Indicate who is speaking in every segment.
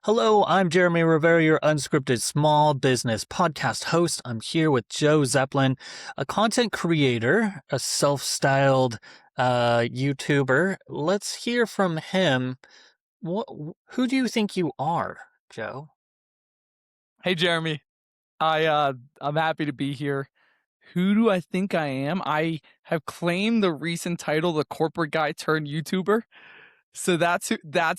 Speaker 1: Hello, I'm Jeremy Rivera, your unscripted small business podcast host. I'm here with Joe Zeplin, a content creator, a self-styled YouTuber. Let's hear from him. What, who do you think you are, Joe?
Speaker 2: Hey Jeremy, I'm happy to be here. Who do I think I am? I have claimed the recent title, the corporate guy turned YouTuber. So that's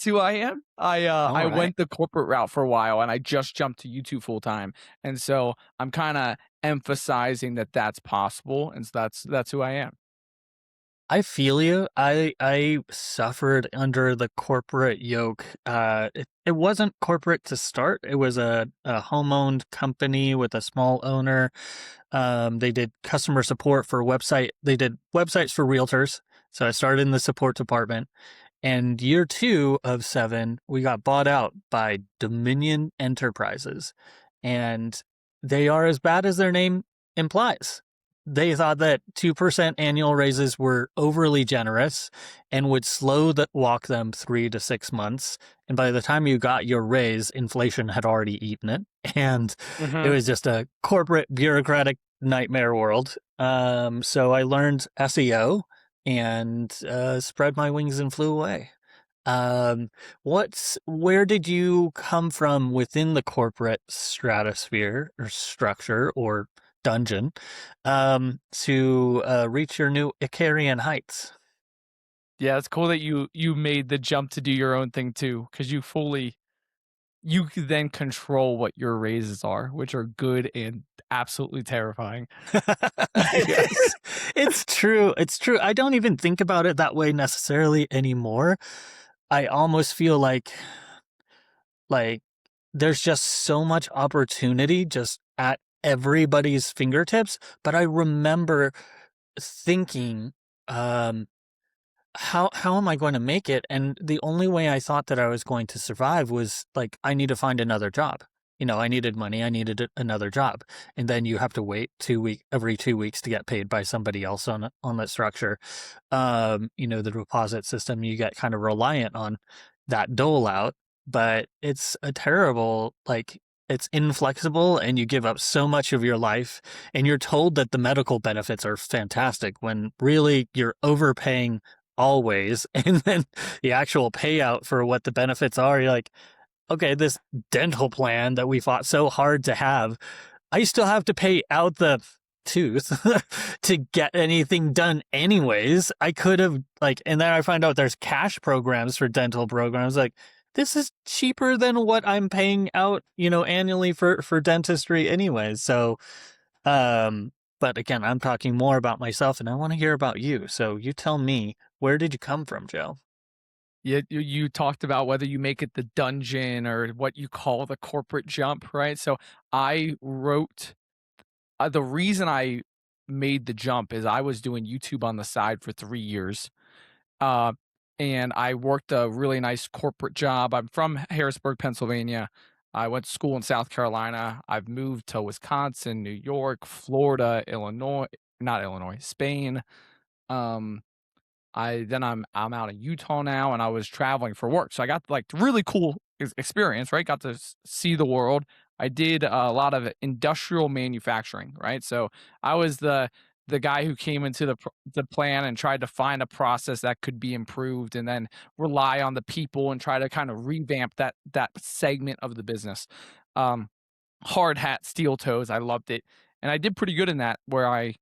Speaker 2: who I am.
Speaker 1: All
Speaker 2: I
Speaker 1: right.
Speaker 2: went the corporate route for a while and I just jumped to YouTube full time. And so I'm kind of emphasizing that that's possible, and so that's who I am.
Speaker 1: I feel you. I suffered under the corporate yoke. It wasn't corporate to start. It was a home-owned company with a small owner. They did customer support for website. They did websites for realtors. So I started in the support department. And year 2 of 7, we got bought out by Dominion Enterprises. And they are as bad as their name implies. They thought that 2% annual raises were overly generous and would walk them 3 to 6 months. And by the time you got your raise, inflation had already eaten it. And it
Speaker 2: Hmm.
Speaker 1: was just a corporate bureaucratic nightmare world. So I learned SEO and spread my wings and flew away. Where did you come from within the corporate stratosphere or structure or dungeon to reach your new Icarian heights?
Speaker 2: Yeah, it's cool that you made the jump to do your own thing too, because you can then control what your raises are, which are good and absolutely terrifying.
Speaker 1: Yes, it's true. It's true. I don't even think about it that way necessarily anymore. I almost feel like there's just so much opportunity just at everybody's fingertips. But I remember thinking, um, how am I going to make it? And the only way I thought that I was going to survive was like I need to find another job. I needed money. I needed another job, and then you have to wait every 2 weeks to get paid by somebody else on that structure. The deposit system, you get kind of reliant on that dole out, but it's a terrible it's inflexible, and you give up so much of your life, and you're told that the medical benefits are fantastic when really you're overpaying always. And then the actual payout for what the benefits are, you're like, okay, this dental plan that we fought so hard to have, I still have to pay out the tooth to get anything done anyways. I could have and then I find out there's cash programs for dental programs. Like, this is cheaper than what I'm paying out, annually for dentistry anyways. So but again, I'm talking more about myself, and I want to hear about you. So you tell me, where did you come from, Joe?
Speaker 2: Yeah, you talked about whether you make it the dungeon or what you call the corporate jump, right? So I wrote the reason I made the jump is I was doing YouTube on the side for 3 years. Uh, and I worked a really nice corporate job. I'm from Harrisburg, Pennsylvania. I went to school in South Carolina. I've moved to Wisconsin, New York, Florida, Illinois, not Illinois, Spain. Um, I'm out in Utah now, and I was traveling for work. So I got like really cool experience, right? Got to see the world. I did a lot of industrial manufacturing, right? So I was the guy who came into the plan and tried to find a process that could be improved, and then rely on the people and try to kind of revamp that segment of the business. Um, Hard hat, steel toes. I loved it, and I did pretty good in that. Where I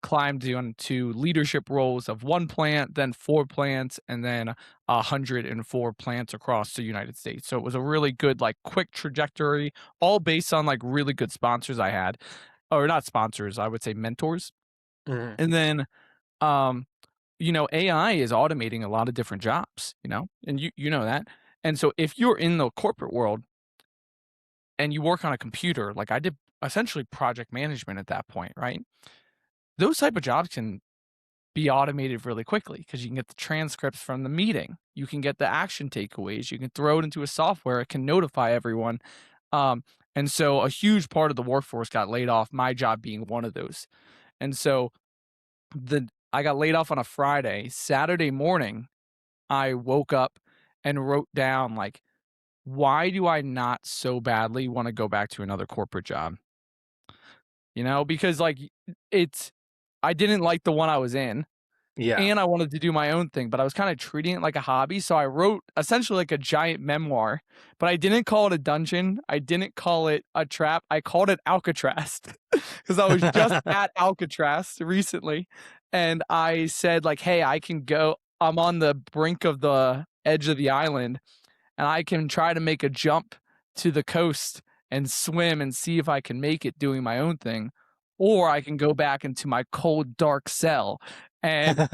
Speaker 2: climbed into leadership roles of one plant, then four plants, and then 104 plants across the United States. So it was a really good, like, quick trajectory, all based on like really good sponsors I had, or not sponsors, I would say mentors.
Speaker 1: Mhm.
Speaker 2: And then, um, AI is automating a lot of different jobs, and you know that. And so if you're in the corporate world and you work on a computer, like I did essentially project management at that point, right? Those type of jobs can be automated really quickly because you can get the transcripts from the meeting. You can get the action takeaways. You can throw it into a software. It can notify everyone. Um, and so a huge part of the workforce got laid off, my job being one of those. And so I got laid off on a Friday. Saturday morning, I woke up and wrote down like why do I not so badly want to go back to another corporate job? You know, because like it's I didn't like the one I was in
Speaker 1: Yeah.
Speaker 2: and I wanted to do my own thing, but I was kind of treating it like a hobby. So I wrote essentially like a giant memoir, but I didn't call it a dungeon. I didn't call it a trap. I called it Alcatraz because I was just at Alcatraz recently. And I said, like, hey, I can go, I'm on the brink of the edge of the island and I can try to make a jump to the coast and swim and see if I can make it doing my own thing. Or I can go back into my cold, dark cell. And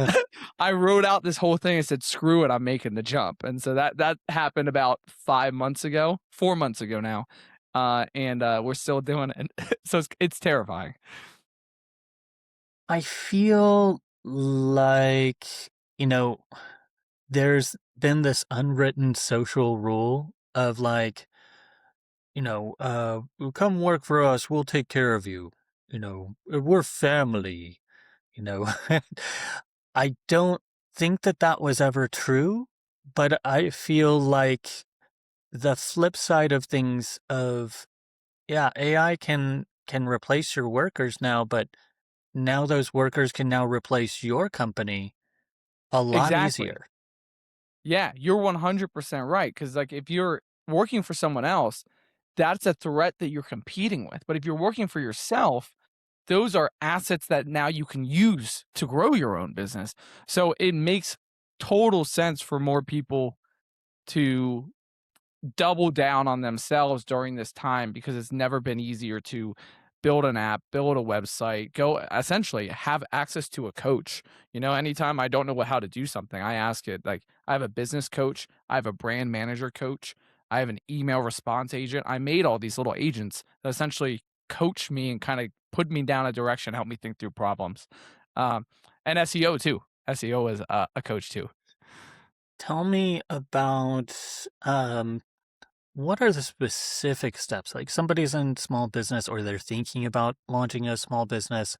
Speaker 2: I wrote out this whole thing and said, screw it, I'm making the jump. And so that happened about 5 months ago, 4 months ago now. And we're still doing it. So it's terrifying.
Speaker 1: I feel like, you know, there's been this unwritten social rule of like, come work for us, we'll take care of you. We're family, you know. I don't think that that was ever true, but I feel like the flip side of things of, yeah, AI can replace your workers now, but now those workers can now replace your company a lot
Speaker 2: Exactly.
Speaker 1: easier.
Speaker 2: Yeah, you're 100% right. Because like, if you're working for someone else, that's a threat that you're competing with. But if you're working for yourself, those are assets that now you can use to grow your own business. So it makes total sense for more people to double down on themselves during this time because it's never been easier to build an app, build a website, go essentially have access to a coach. You know, anytime I don't know how to do something, I ask it. Like, I have a business coach, I have a brand manager coach, I have an email response agent. I made all these little agents that essentially coach me and kind of put me down a direction, help me think through problems. Um, and SEO too. SEO is a coach too.
Speaker 1: Tell me about what are the specific steps? Like somebody's in small business or they're thinking about launching a small business.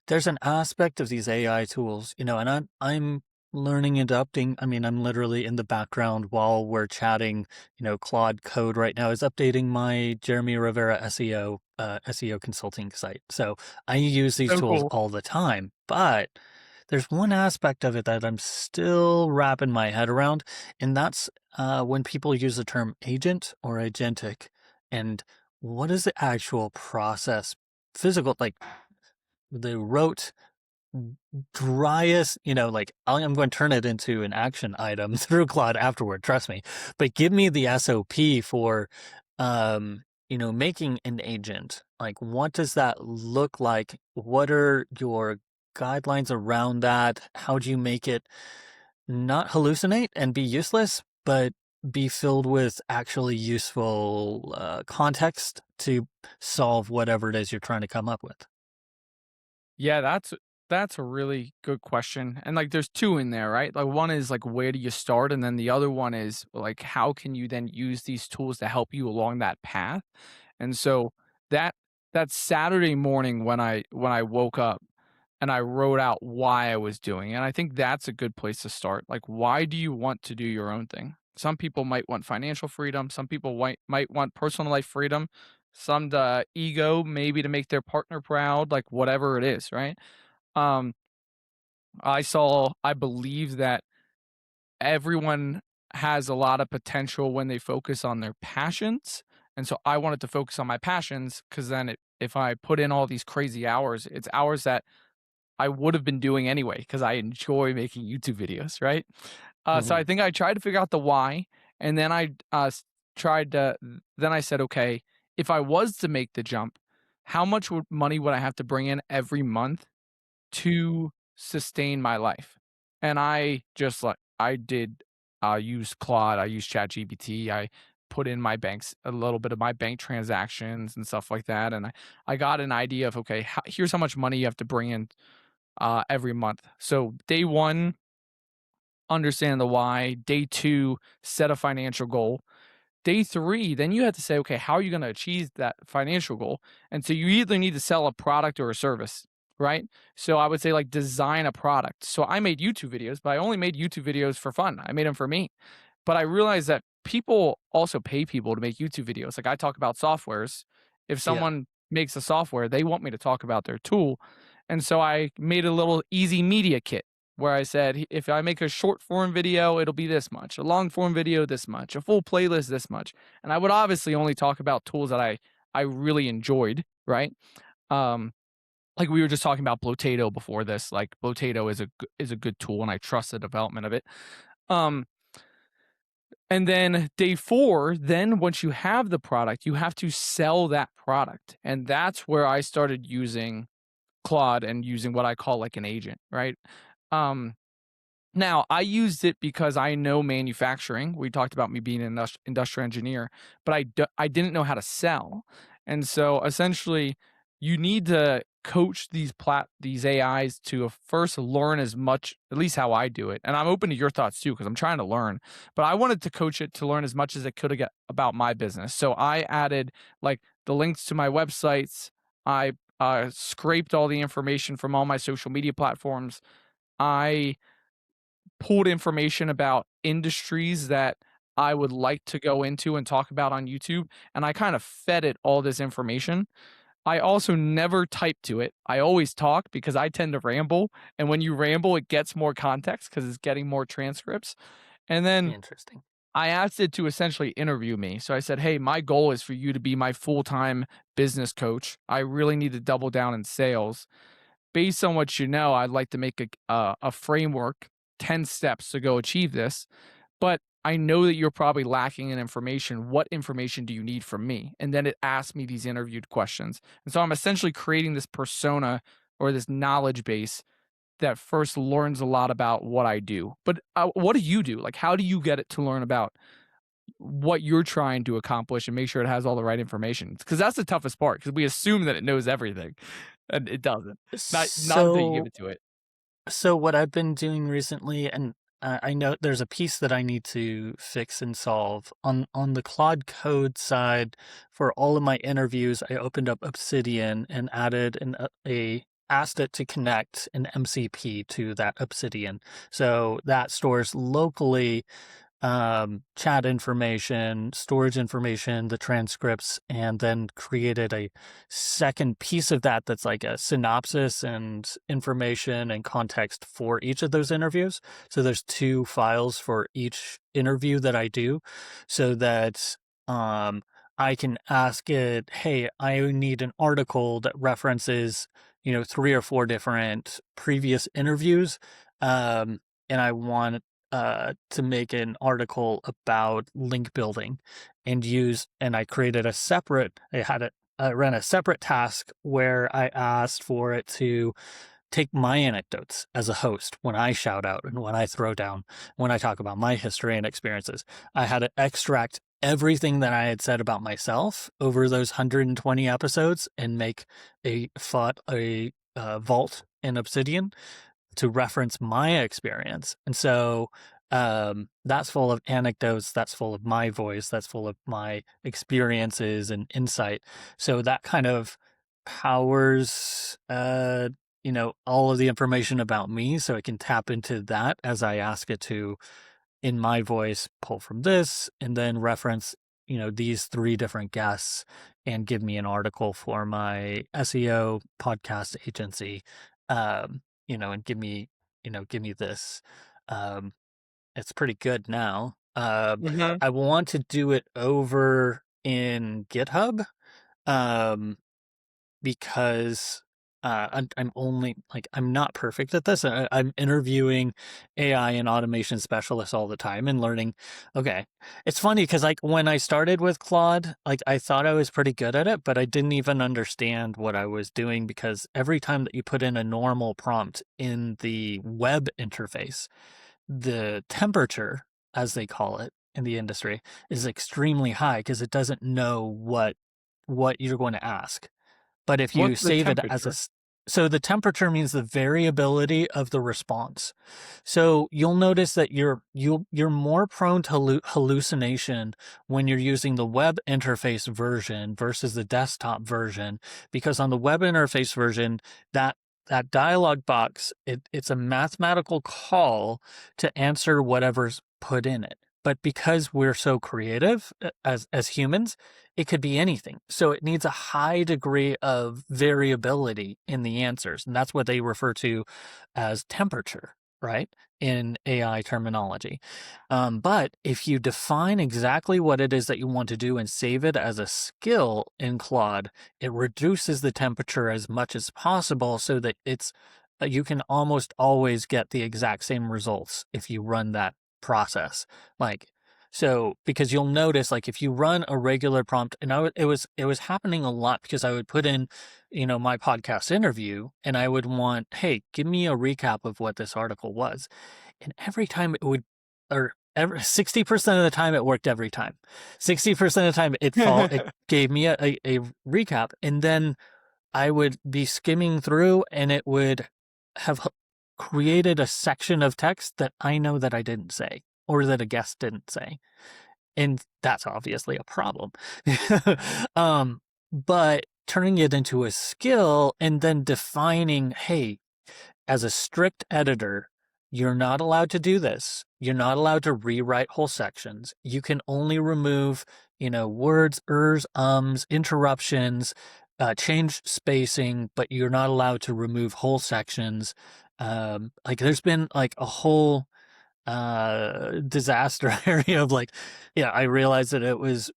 Speaker 1: There's an aspect of these AI tools, and I'm learning and updating. I mean, I'm literally in the background while we're chatting, Claude Code right now is updating my Jeremy Rivera SEO consulting site. So I use these
Speaker 2: So
Speaker 1: tools
Speaker 2: cool.
Speaker 1: all the time, but there's one aspect of it that I'm still wrapping my head around, and that's when people use the term agent or agentic, and what is the actual process, physical, like they wrote driest, like I'm going to turn it into an action item through Claude afterward, trust me. But give me the SOP for, making an agent. Like, what does that look like? What are your guidelines around that? How do you make it not hallucinate and be useless, but be filled with actually useful context to solve whatever it is you're trying to come up with?
Speaker 2: Yeah, that's a really good question. And like, there's two in there, right? Like, one is like, where do you start? And then the other one is like, how can you then use these tools to help you along that path? And so that that Saturday morning when I woke up and I wrote out why I was doing it, and I think that's a good place to start. Like, why do you want to do your own thing? Some people might want financial freedom. Some people might want personal life freedom. Some the ego, maybe to make their partner proud, like whatever it is, right? Um, I believe that everyone has a lot of potential when they focus on their passions. And so I wanted to focus on my passions because then if I put in all these crazy hours, it's hours that I would have been doing anyway because I enjoy making YouTube videos, right? So I
Speaker 1: Mhm.
Speaker 2: think I tried to figure out the why, and then tried to. Then I said, okay, if I was to make the jump, how much money would I have to bring in every month to sustain my life? And I just like I did use Claude, I used ChatGPT, I put in my banks a little bit of my bank transactions and stuff like that, and I got an idea of okay, here's how much money you have to bring in every month. So day one, understand the why. Day two, set a financial goal. Day three, then you have to say, okay, how are you going to achieve that financial goal? And so you either need to sell a product or a service, right? So I would say like design a product. So I made YouTube videos, but I only made YouTube videos for fun. I made them for me. But I realized that people also pay people to make YouTube videos. Like I talk about softwares. If
Speaker 1: Yeah.
Speaker 2: someone makes a software, they want me to talk about their tool. And so I made a little easy media kit where I said, if I make a short form video, it'll be this much, a long form video, this much, a full playlist, this much. And I would obviously only talk about tools that I really enjoyed, right? Um, like we were just talking about Blotato before this. Like Blotato is a good tool, and I trust the development of it. Um, and then day 4, then once you have the product, you have to sell that product, and that's where I started using Claude and using what I call like an agent, right? Um, Now, I used it because I know manufacturing. We talked about me being an industrial engineer, but I didn't know how to sell. And so essentially, you need to coach these AIs to first learn as much, at least how I do it. And I'm open to your thoughts too, because I'm trying to learn. But I wanted to coach it to learn as much as it could get about my business. So I added like the links to my websites. I scraped all the information from all my social media platforms. I pulled information about industries that I would like to go into and talk about on YouTube, and I kind of fed it all this information. I also never type to it. I always talk because I tend to ramble, and when you ramble, it gets more context because it's getting more transcripts. And then
Speaker 1: Interesting.
Speaker 2: I asked it to essentially interview me. So I said, "Hey, my goal is for you to be my full-time business coach. I really need to double down in sales. Based on what you know, I'd like to make a framework, 10 steps to go achieve this. But I know that you're probably lacking in information. What information do you need from me?" And then it asked me these interviewed questions. And so I'm essentially creating this persona or this knowledge base that first learns a lot about what I do. But what do you do? Like, how do you get it to learn about what you're trying to accomplish and make sure it has all the right information? Because that's the toughest part, because we assume that it knows everything and it doesn't. Not until you give
Speaker 1: So
Speaker 2: it to it.
Speaker 1: So what I've been doing recently, and I know there's a piece that I need to fix and solve on the Claude Code side. For all of my interviews, I opened up Obsidian and added a asked it to connect an MCP to that Obsidian, so that stores locally chat information, storage information, the transcripts, and then created a second piece of that that's like a synopsis and information and context for each of those interviews. So there's 2 files for each interview that I do, so that I can ask it, hey, I need an article that references, 3 or 4 different previous interviews. And I want to make an article about link building and I created I ran a separate task where I asked for it to take my anecdotes as a host when I shout out and when I throw down, when I talk about my history and experiences. I had to extract everything that I had said about myself over those 120 episodes and make a vault in Obsidian to reference my experience. And so that's full of anecdotes, that's full of my voice, that's full of my experiences and insight. So that kind of powers all of the information about me, so it can tap into that as I ask it to, in my voice, pull from this and then reference these 3 different guests and give me an article for my SEO podcast agency. And give me this. Um, it's pretty good now.
Speaker 2: Mhm.
Speaker 1: I want to do it over in GitHub, um, because I'm only like I'm not perfect at this. I'm interviewing AI and automation specialists all the time and learning. Okay, it's funny because like when I started with Claude, like I thought I was pretty good at it, but I didn't even understand what I was doing because every time that you put in a normal prompt in the web interface, the temperature, as they call it in the industry, is extremely high because it doesn't know what you're going to ask. But if you
Speaker 2: What's the
Speaker 1: save it as
Speaker 2: temperature?
Speaker 1: so the temperature means the variability of the response. So you'll notice that you're more prone to hallucination when you're using the web interface version versus the desktop version, because on the web interface version, that dialog box, it's a mathematical call to answer whatever's put in it. but because we're so creative as humans, it could be anything. So it needs a high degree of variability in the answers, and that's what they refer to as temperature, right? In AI terminology. But if you define exactly what it is that you want to do and save it as a skill in Claude, it reduces the temperature as much as possible so that you can almost always get the exact same results if you run that process. Like, so because you'll notice, like, if you run a regular prompt, and it was happening a lot because I would put in, my podcast interview, and I would want, hey, give me a recap of what this article was, and every time it would, or every 60% of the time it worked every time. 60% of the time it gave me a recap, and then I would be skimming through, and it would have created a section of text that I know that I didn't say or that a guest didn't say. And that's obviously a problem. um, but turning it into a skill and then defining, hey, as a strict editor, you're not allowed to do this. You're not allowed to rewrite whole sections. You can only remove, words, ers, ums, interruptions, change spacing, but you're not allowed to remove whole sections. Like there's been like a whole disaster area of like, yeah, I realized that it was,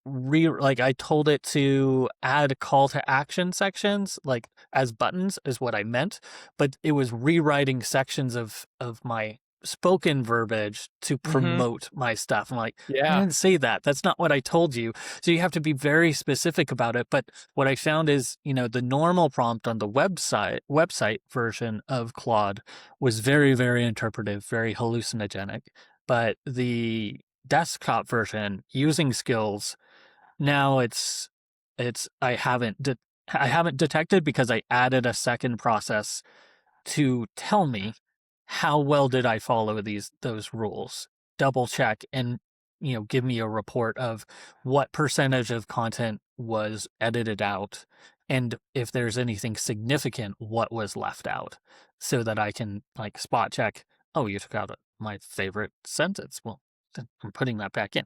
Speaker 1: like I told it to add call to action sections like as buttons is what I meant, but it was rewriting sections of my spoken verbiage to
Speaker 2: Mhm.
Speaker 1: promote my stuff. I'm like, I
Speaker 2: Yeah.
Speaker 1: didn't say that. That's not what I told you. So you have to be very specific about it. But what I found is, the normal prompt on the website version of Claude was very, very interpretive, very hallucinogenic. But the desktop version using skills now I haven't detected because I added a second process to tell me how well did I follow those rules. Double check and give me a report of what percentage of content was edited out and if there's anything significant what was left out so that I can like spot check, oh, you took out my favorite sentence. Well, then I'm putting that back in.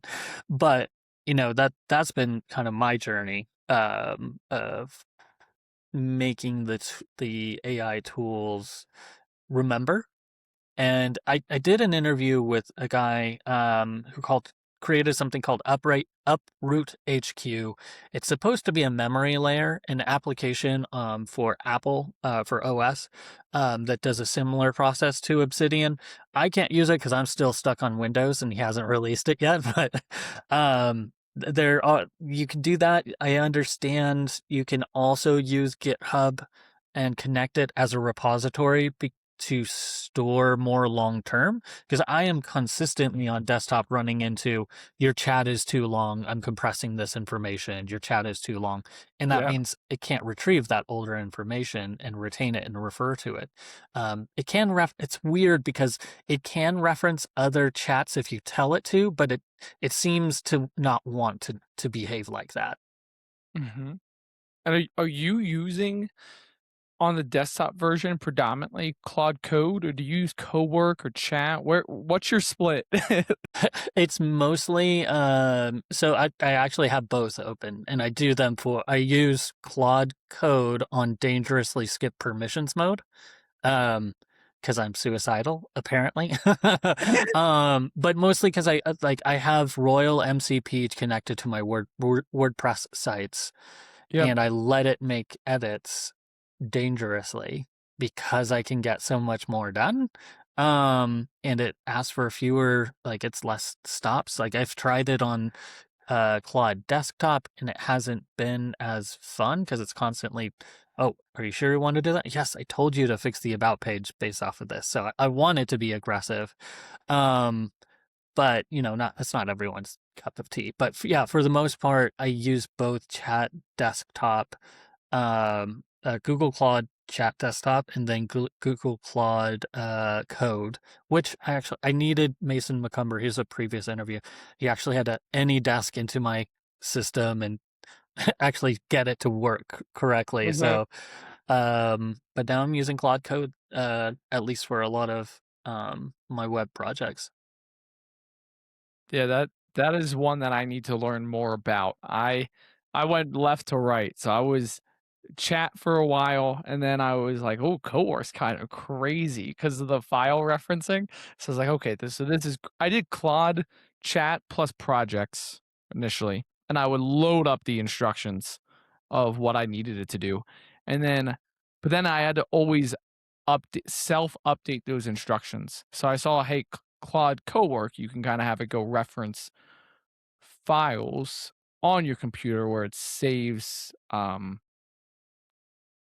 Speaker 1: But that's been kind of my journey of making the AI tools remember. And I did an interview with a guy who created something called Uproot HQ. It's supposed to be a memory layer, an application for Apple for OS that does a similar process to Obsidian. I can't use it because I'm still stuck on Windows and he hasn't released it yet. But there are you can do that. I understand you can also use GitHub and connect it as a repository to store more long term because I am consistently on desktop running into your chat is too long. I'm compressing this information. Your chat is too long. And that
Speaker 2: Yeah.
Speaker 1: means it can't retrieve that older information and retain it and refer to it. It's weird because it can reference other chats if you tell it to, but it seems to not want to behave like that.
Speaker 2: Mhm. And are you using on the desktop version predominantly Claude Code, or do you use Cowork or Chat? What's your split?
Speaker 1: It's mostly so I actually have both open and I use Claude Code on dangerously skip permissions mode. Because I'm suicidal, apparently. But mostly because I have Royal MCP connected to my WordPress sites
Speaker 2: Yep.
Speaker 1: and I let it make edits dangerously because I can get so much more done. And it asks for fewer, like it's less stops. Like I've tried it on Claude desktop and it hasn't been as fun because it's constantly, oh, are you sure you want to do that? Yes, I told you to fix the about page based off of this. So I want it to be aggressive. Um, but not that's not everyone's cup of tea. But yeah, for the most part, I use both chat desktop, Google Claude chat desktop, and then Google Claude code, which I needed Mason McCumber. He's a previous interview. He actually had to AnyDesk into my system and actually get it to work correctly.
Speaker 2: Mhm.
Speaker 1: So, but now I'm using Claude code, at least for a lot of my web projects.
Speaker 2: Yeah, that is one that I need to learn more about. I went left to right, so I was chat for a while, and then I was like, "Oh, cowork's kind of crazy because of the file referencing." So I was like, "Okay, this is." I did Claude chat plus projects initially, and I would load up the instructions of what I needed it to do, and then, but then I had to always update self update those instructions. So I saw, hey, Claude Cowork, you can kind of have it go reference files on your computer where it saves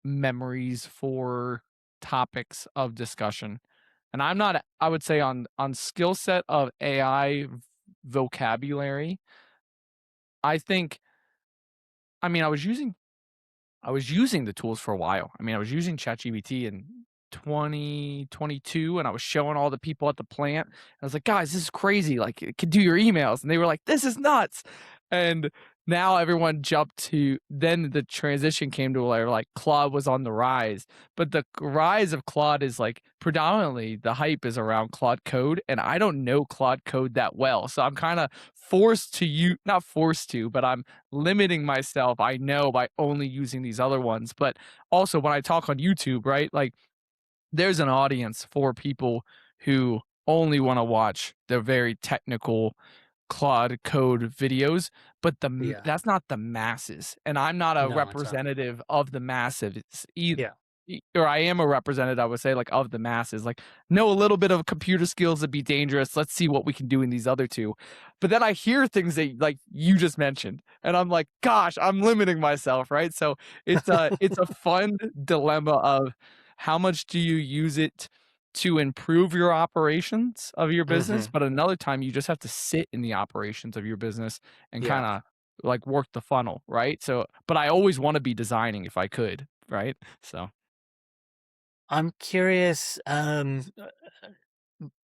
Speaker 2: memories for topics of discussion. And I'm not, I would say, on skill set of AI vocabulary. I think, I mean, I was using the tools for a while. I mean, I was using ChatGPT in 2022 and I was showing all the people at the plant. I was like, guys, this is crazy. Like, it could do your emails. And they were like, this is nuts. And now everyone jumped to, then the transition came to where like Claude was on the rise. But the rise of Claude is like predominantly the hype is around Claude Code. And I don't know Claude Code that well. So I'm kind of forced to not forced to, but I'm limiting myself, I know, by only using these other ones. But also when I talk on YouTube, right? Like there's an audience for people who only want to watch the very technical Claude Code videos, but
Speaker 1: Yeah.
Speaker 2: that's not the masses, and I'm not a
Speaker 1: No, it's not.
Speaker 2: representative of the masses either.
Speaker 1: Yeah.
Speaker 2: Or I am a representative, I would say, like of the masses. Like, know a little bit of computer skills would be dangerous. Let's see what we can do in these other two. But then I hear things that like you just mentioned, and I'm like, gosh, I'm limiting myself, right? So it's a fun dilemma of how much do you use it to improve your operations of your business,
Speaker 1: Hmm.
Speaker 2: but another time you just have to sit in the operations of your business and
Speaker 1: Yeah.
Speaker 2: kinda, like, work the funnel, right? So but I always wanna be designing if I could, right? So
Speaker 1: I'm curious.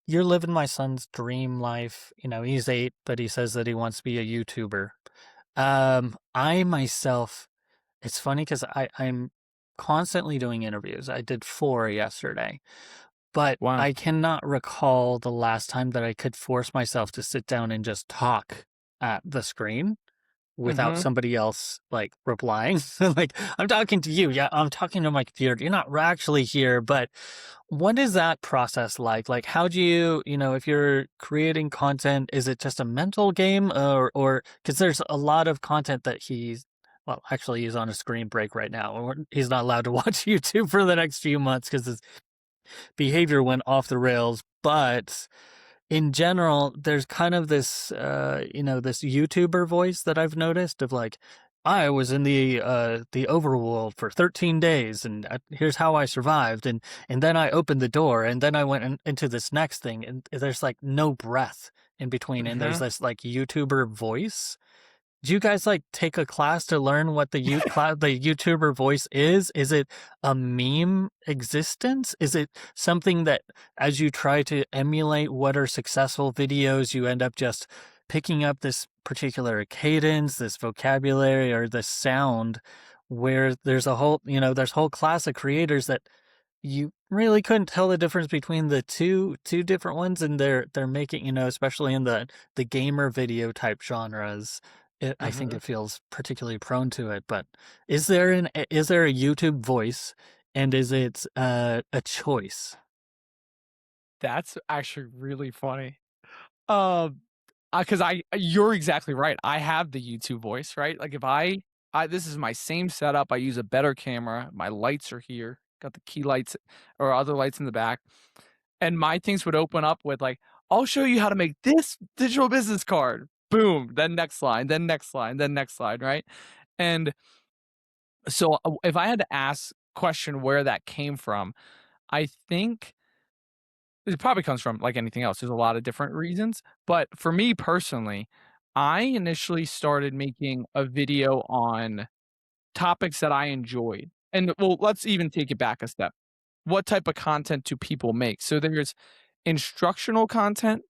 Speaker 1: You're living my son's dream life. You know, he's 8, but he says that he wants to be a YouTuber. I myself, it's funny because I'm constantly doing interviews. I did 4 yesterday, but
Speaker 2: wow.
Speaker 1: I cannot recall the last time that I could force myself to sit down and just talk at the screen without
Speaker 2: Mhm.
Speaker 1: somebody else like replying. Like, I'm talking to you. Yeah, I'm talking to my computer. You're not actually here, but what is that process like? Like, how do you, if you're creating content, is it just a mental game, or because there's a lot of content that well, actually, he's on a screen break right now. He's not allowed to watch YouTube for the next few months because his behavior went off the rails. But in general, there's kind of this, this YouTuber voice that I've noticed of like, I was in the overworld for 13 days, and here's how I survived, and then I opened the door, and then I went into this next thing, and there's like no breath in between, and there's
Speaker 2: Mhm.
Speaker 1: this like YouTuber voice. Do you guys like take a class to learn what the YouTuber voice is? Is it a meme existence? Is it something that as you try to emulate what are successful videos, you end up just picking up this particular cadence, this vocabulary, or this sound where there's there's a whole class of creators that you really couldn't tell the difference between the two different ones, and they're making, especially in the gamer video type genres. I think
Speaker 2: Mhm.
Speaker 1: it feels particularly prone to it. But is there a YouTube voice, and is it a choice?
Speaker 2: That's actually really funny. Um, because you're exactly right. I have the YouTube voice, right? Like if I this is my same setup. I use a better camera. My lights are here. Got the key lights or other lights in the back. And my things would open up with like, I'll show you how to make this digital business card. Boom. Then next line, then next line, then next line, right? And so if I had to ask question where that came from, I think it probably comes from like anything else. There's a lot of different reasons. But for me personally, I initially started making a video on topics that I enjoyed. And well, let's even take it back a step. What type of content do people make? So there's instructional content,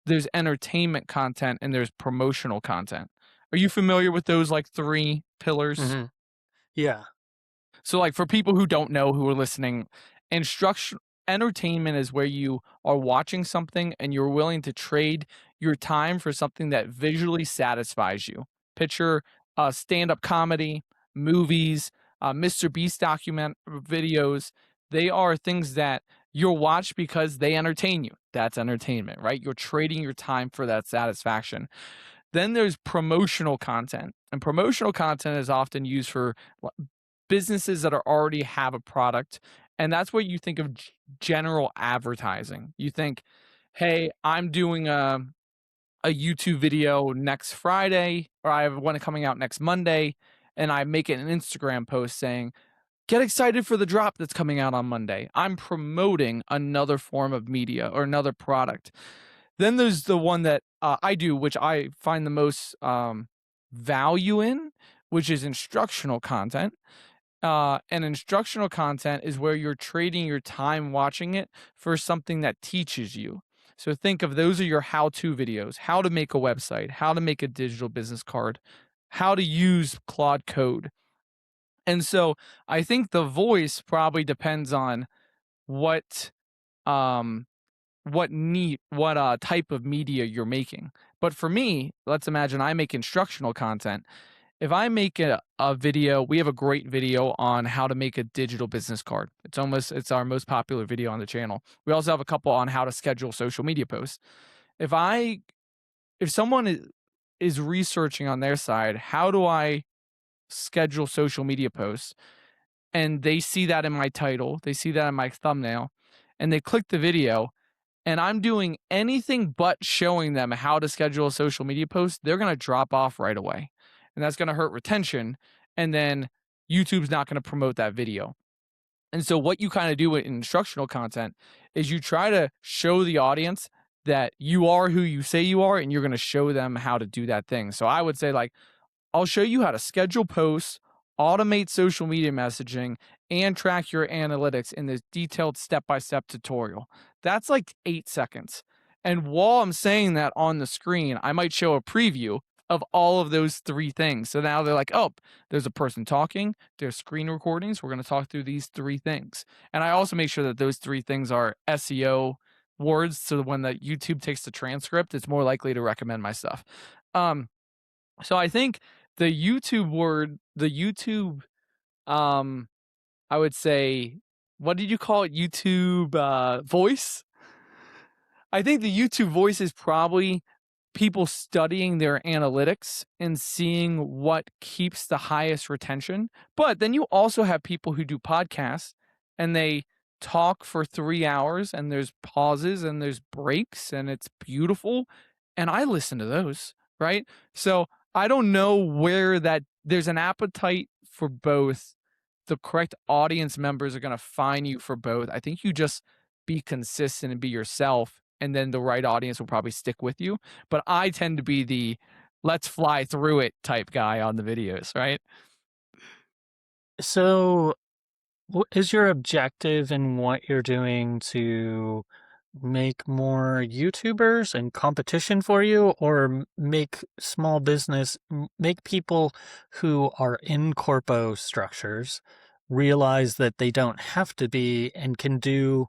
Speaker 2: there's entertainment content, and there's promotional content. Are you familiar with those like three pillars?
Speaker 1: Hmm. Yeah.
Speaker 2: So like for people who don't know who are listening, instruction entertainment is where you are watching something and you're willing to trade your time for something that visually satisfies you. Picture stand-up comedy, movies, Mr. Beast document videos. They are things that you'll watch because they entertain you. That's entertainment, right? You're trading your time for that satisfaction. Then there's promotional content, and promotional content is often used for businesses that already have a product, and that's what you think of general advertising. You think, "Hey, I'm doing a YouTube video next Friday, or I have one coming out next Monday," and I make it an Instagram post saying, "Get excited for the drop that's coming out on Monday." I'm promoting another form of media or another product. Then there's the one that I do, which I find the most value in, which is instructional content. And instructional content is where you're trading your time watching it for something that teaches you. So think of those are your how-to videos, how to make a website, how to make a digital business card, how to use Claude Code. And so I think the voice probably depends on what um what type of media you're making. But for me, let's imagine I make instructional content. If I make a video, we have a great video on how to make a digital business card. It's our most popular video on the channel. We also have a couple on how to schedule social media posts. If I if someone is researching on their side, how do I schedule social media posts? And they see that in my title, they see that in my thumbnail, and they click the video, and I'm doing anything but showing them how to schedule a social media post, they're going to drop off right away. And that's going to hurt retention. And then YouTube's not going to promote that video. And so, what you kind of do with instructional content is you try to show the audience that you are who you say you are, and you're going to show them how to do that thing. So, I would say, like, I'll show you how to schedule posts, automate social media messaging, and track your analytics in this detailed step-by-step tutorial. That's like 8 seconds. And while I'm saying that on the screen, I might show a preview of all of those 3 things. So now they're like, "Oh, there's a person talking, there's screen recordings, we're gonna talk through these 3 things." And I also make sure that those 3 things are SEO words, so when the YouTube takes the transcript, it's more likely to recommend my stuff. Um, so I think the YouTube, um, I would say, what did you call it? YouTube voice? I think the YouTube voice is probably people studying their analytics and seeing what keeps the highest retention. But then you also have people who do podcasts and they talk for 3 hours and there's pauses and there's breaks and it's beautiful. And I listen to those, right? So I don't know where that there's an appetite for both. The correct audience members are going to find you for both. I think you just be consistent and be yourself, and then the right audience will probably stick with you. But I tend to be the let's fly through it type guy on the videos, right?
Speaker 1: So, what is your objective in what you're doing to make more YouTubers and competition for you, or make small business, make people who are in corpo structures realize that they don't have to be and can do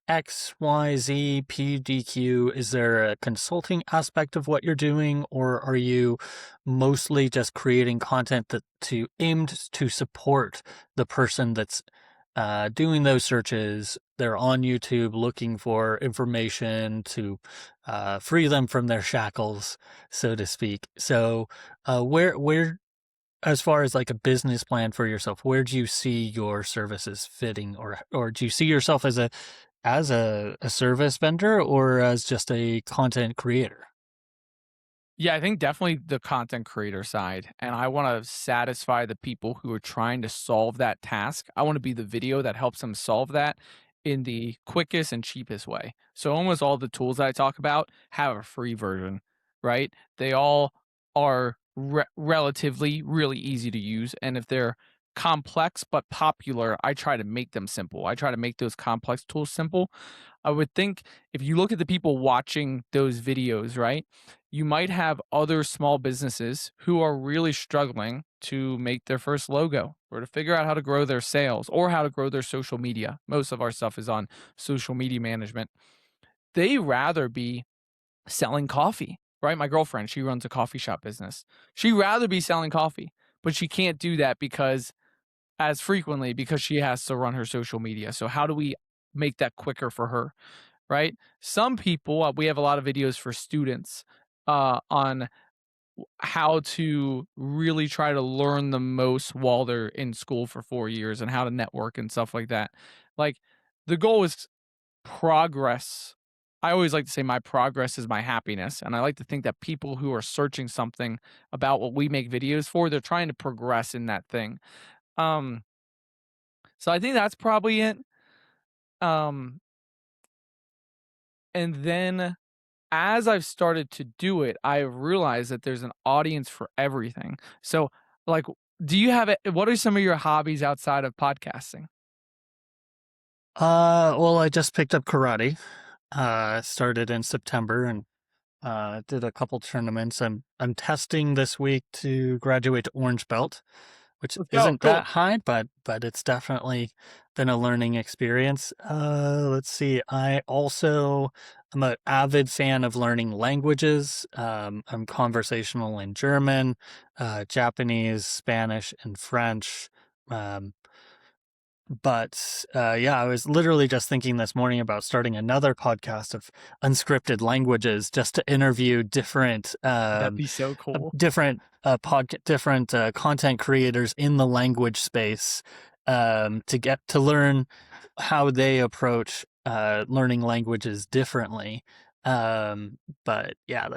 Speaker 1: X, Y, Z, P, D, Q? Is there a consulting aspect of what you're doing, or are you mostly just creating content that to aimed to support the person that's doing those searches? They're on YouTube looking for information to free them from their shackles, so to speak. So, where, as far as like a business plan for yourself, where do you see your services fitting, or do you see yourself as a service vendor or as just a content creator?
Speaker 2: Yeah, I think definitely the content creator side. And I want to satisfy the people who are trying to solve that task. I want to be the video that helps them solve that in the quickest and cheapest way. So almost all the tools that I talk about have a free version, right? They all are relatively really easy to use. And if they're complex but popular, I try to make them simple. I try to make those complex tools simple. I would think if you look at the people watching those videos, right, you might have other small businesses who are really struggling to make their first logo or to figure out how to grow their sales or how to grow their social media. Most of our stuff is on social media management. They rather be selling coffee, right? My girlfriend, she runs a coffee shop business. She'd rather be selling coffee, but she can't do that because as frequently because she has to run her social media. So how do we make that quicker for her, right? Some people, we have a lot of videos for students on how to really try to learn the most while they're in school for 4 years and how to network and stuff like that. Like the goal is progress. I always like to say my progress is my happiness. And I like to think that people who are searching something about what we make videos for, they're trying to progress in that thing. Um, so I think that's probably it. Um, and then as I've started to do it, I realized that there's an audience for everything. So, like, do you have it? What are some of your hobbies outside of podcasting?
Speaker 1: Well, I just picked up karate. Started in September and did a couple tournaments. I'm testing this week to graduate to orange belt, which
Speaker 2: Let's go.
Speaker 1: isn't
Speaker 2: Cool.
Speaker 1: that high, but it's definitely been a learning experience. Let's see. I also am an avid fan of learning languages. I'm conversational in German, Japanese, Spanish, and French. Um, but yeah, I was literally just thinking this morning about starting another podcast of unscripted languages just to interview
Speaker 2: That'd be so cool.
Speaker 1: different content creators in the language space to get to learn how they approach learning languages differently. But yeah,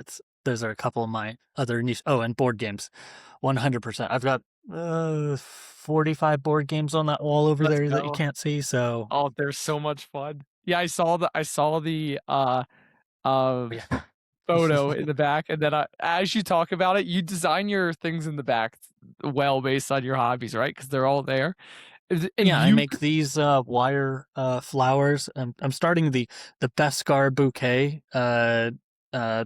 Speaker 1: those are a couple of my other niche. Oh, and board games, 100%. I've got 45 board games on that wall over
Speaker 2: Let's
Speaker 1: there that you
Speaker 2: go.
Speaker 1: can't see. So
Speaker 2: Oh, they're so much fun. Yeah, I saw the uh
Speaker 1: yeah.
Speaker 2: photo in the back, and then as you talk about it, you design your things in the back well based on your hobbies, right? Because they're all there. And
Speaker 1: Yeah, I
Speaker 2: you
Speaker 1: make these wire flowers. I'm starting the Beskar bouquet,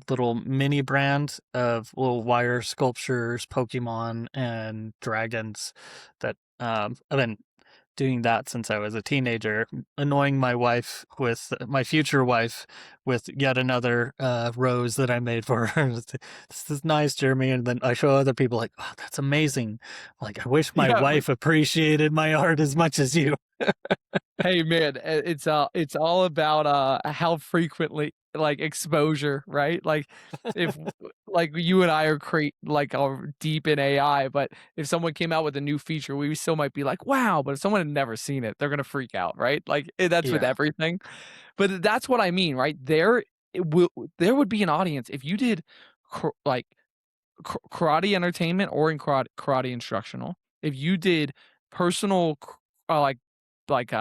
Speaker 1: little mini brand of little wire sculptures, Pokemon and dragons that I've been doing that since I was a teenager, annoying my wife with my future wife with yet another rose that I made for her. This is nice, Jeremy. And then I show other people like, oh, that's amazing. Like, I wish my
Speaker 2: yeah,
Speaker 1: wife appreciated my art as much as you.
Speaker 2: hey man, it's all about how frequently like exposure, right? Like if like you and I are deep in AI, but if someone came out with a new feature, we still might be like, wow, but if someone had never seen it, they're gonna freak out, right? Like that's with
Speaker 1: Yeah.
Speaker 2: everything. But that's what I mean, right? There would be an audience if you did like karate entertainment or in karate instructional. If you did personal uh, like like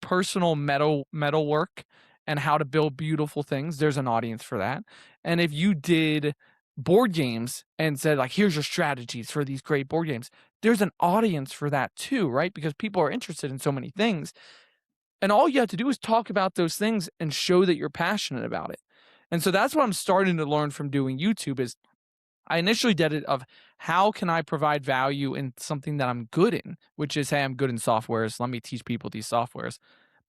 Speaker 2: personal metal work and how to build beautiful things, there's an audience for that. And if you did board games and said like here's your strategies for these great board games, there's an audience for that too, right? Because people are interested in so many things. And all you have to do is talk about those things and show that you're passionate about it. And so that's what I'm starting to learn from doing YouTube is I initially did it of how can I provide value in something that I'm good in, which is, hey, I'm good in softwares. Let me teach people these softwares.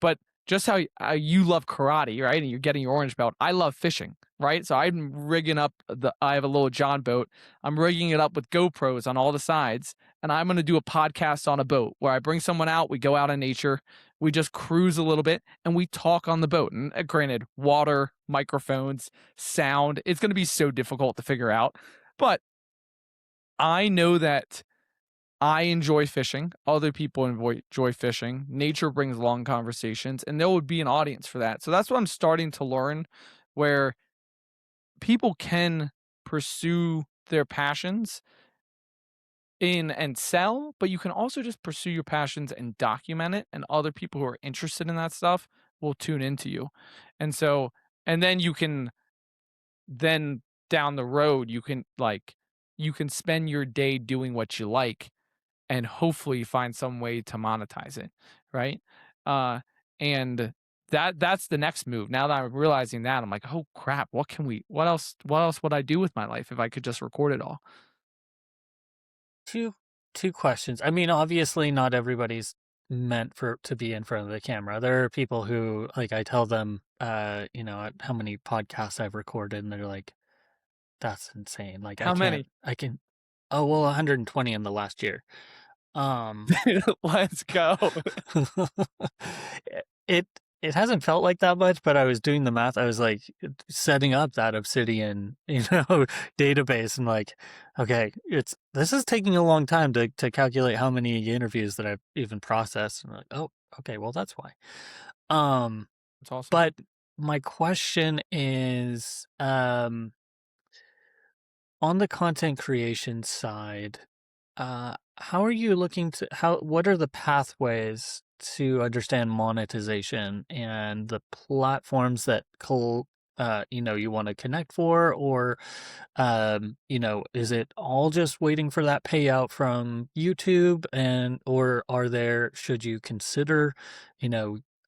Speaker 2: But just how you love karate, right? And you're getting your orange belt. I love fishing, right? So I'm rigging up I have a little John boat. I'm rigging it up with GoPros on all the sides. And I'm going to do a podcast on a boat where I bring someone out. We go out in nature. We just cruise a little bit and we talk on the boat. And granted, water, microphones, sound, it's going to be so difficult to figure out. But I know that I enjoy fishing. Other people enjoy fishing. Nature brings long conversations, and there would be an audience for that. So that's what I'm starting to learn, where people can pursue their passions in and sell, but you can also just pursue your passions and document it, and other people who are interested in that stuff will tune into you. And so, and then you can then down the road, you can spend your day doing what you like and hopefully find some way to monetize it, right? Uh, and that's the next move. Now that I'm realizing that, I'm like, "Oh crap, what else would I do with my life if I could just record it all?"
Speaker 1: Two two questions. I mean, obviously not everybody's meant for to be in front of the camera. There are people who like I tell them how many podcasts I've recorded and they're like, that's insane. Like
Speaker 2: How many?
Speaker 1: I can oh well 120 in the last year. Um
Speaker 2: Let's go.
Speaker 1: it it hasn't felt like that much, but I was doing the math. I was like setting up that Obsidian, database and like, okay, this is taking a long time to calculate how many interviews that I've even processed. And I'm like, oh, okay, well that's why. Um,
Speaker 2: That's awesome.
Speaker 1: but my question is, on the content creation side, how are you looking to what are the pathways to understand monetization and the platforms that you want to connect for, or is it all just waiting for that payout from YouTube, and or should you consider,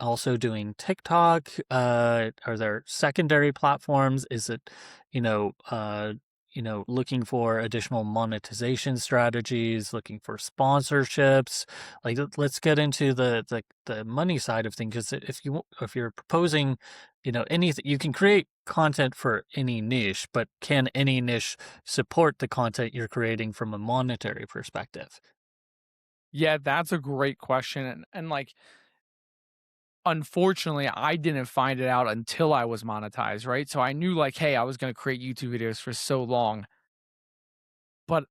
Speaker 1: also doing TikTok? Are there secondary platforms? Is it, you know, uh, looking for additional monetization strategies, looking for sponsorships. Like, let's get into the money side of things. Because if you're proposing, anything, you can create content for any niche, but can any niche support the content you're creating from a monetary perspective?
Speaker 2: Yeah, that's a great question, and like, unfortunately, I didn't find it out until I was monetized, right? So I knew like, hey, I was gonna create YouTube videos for so long, but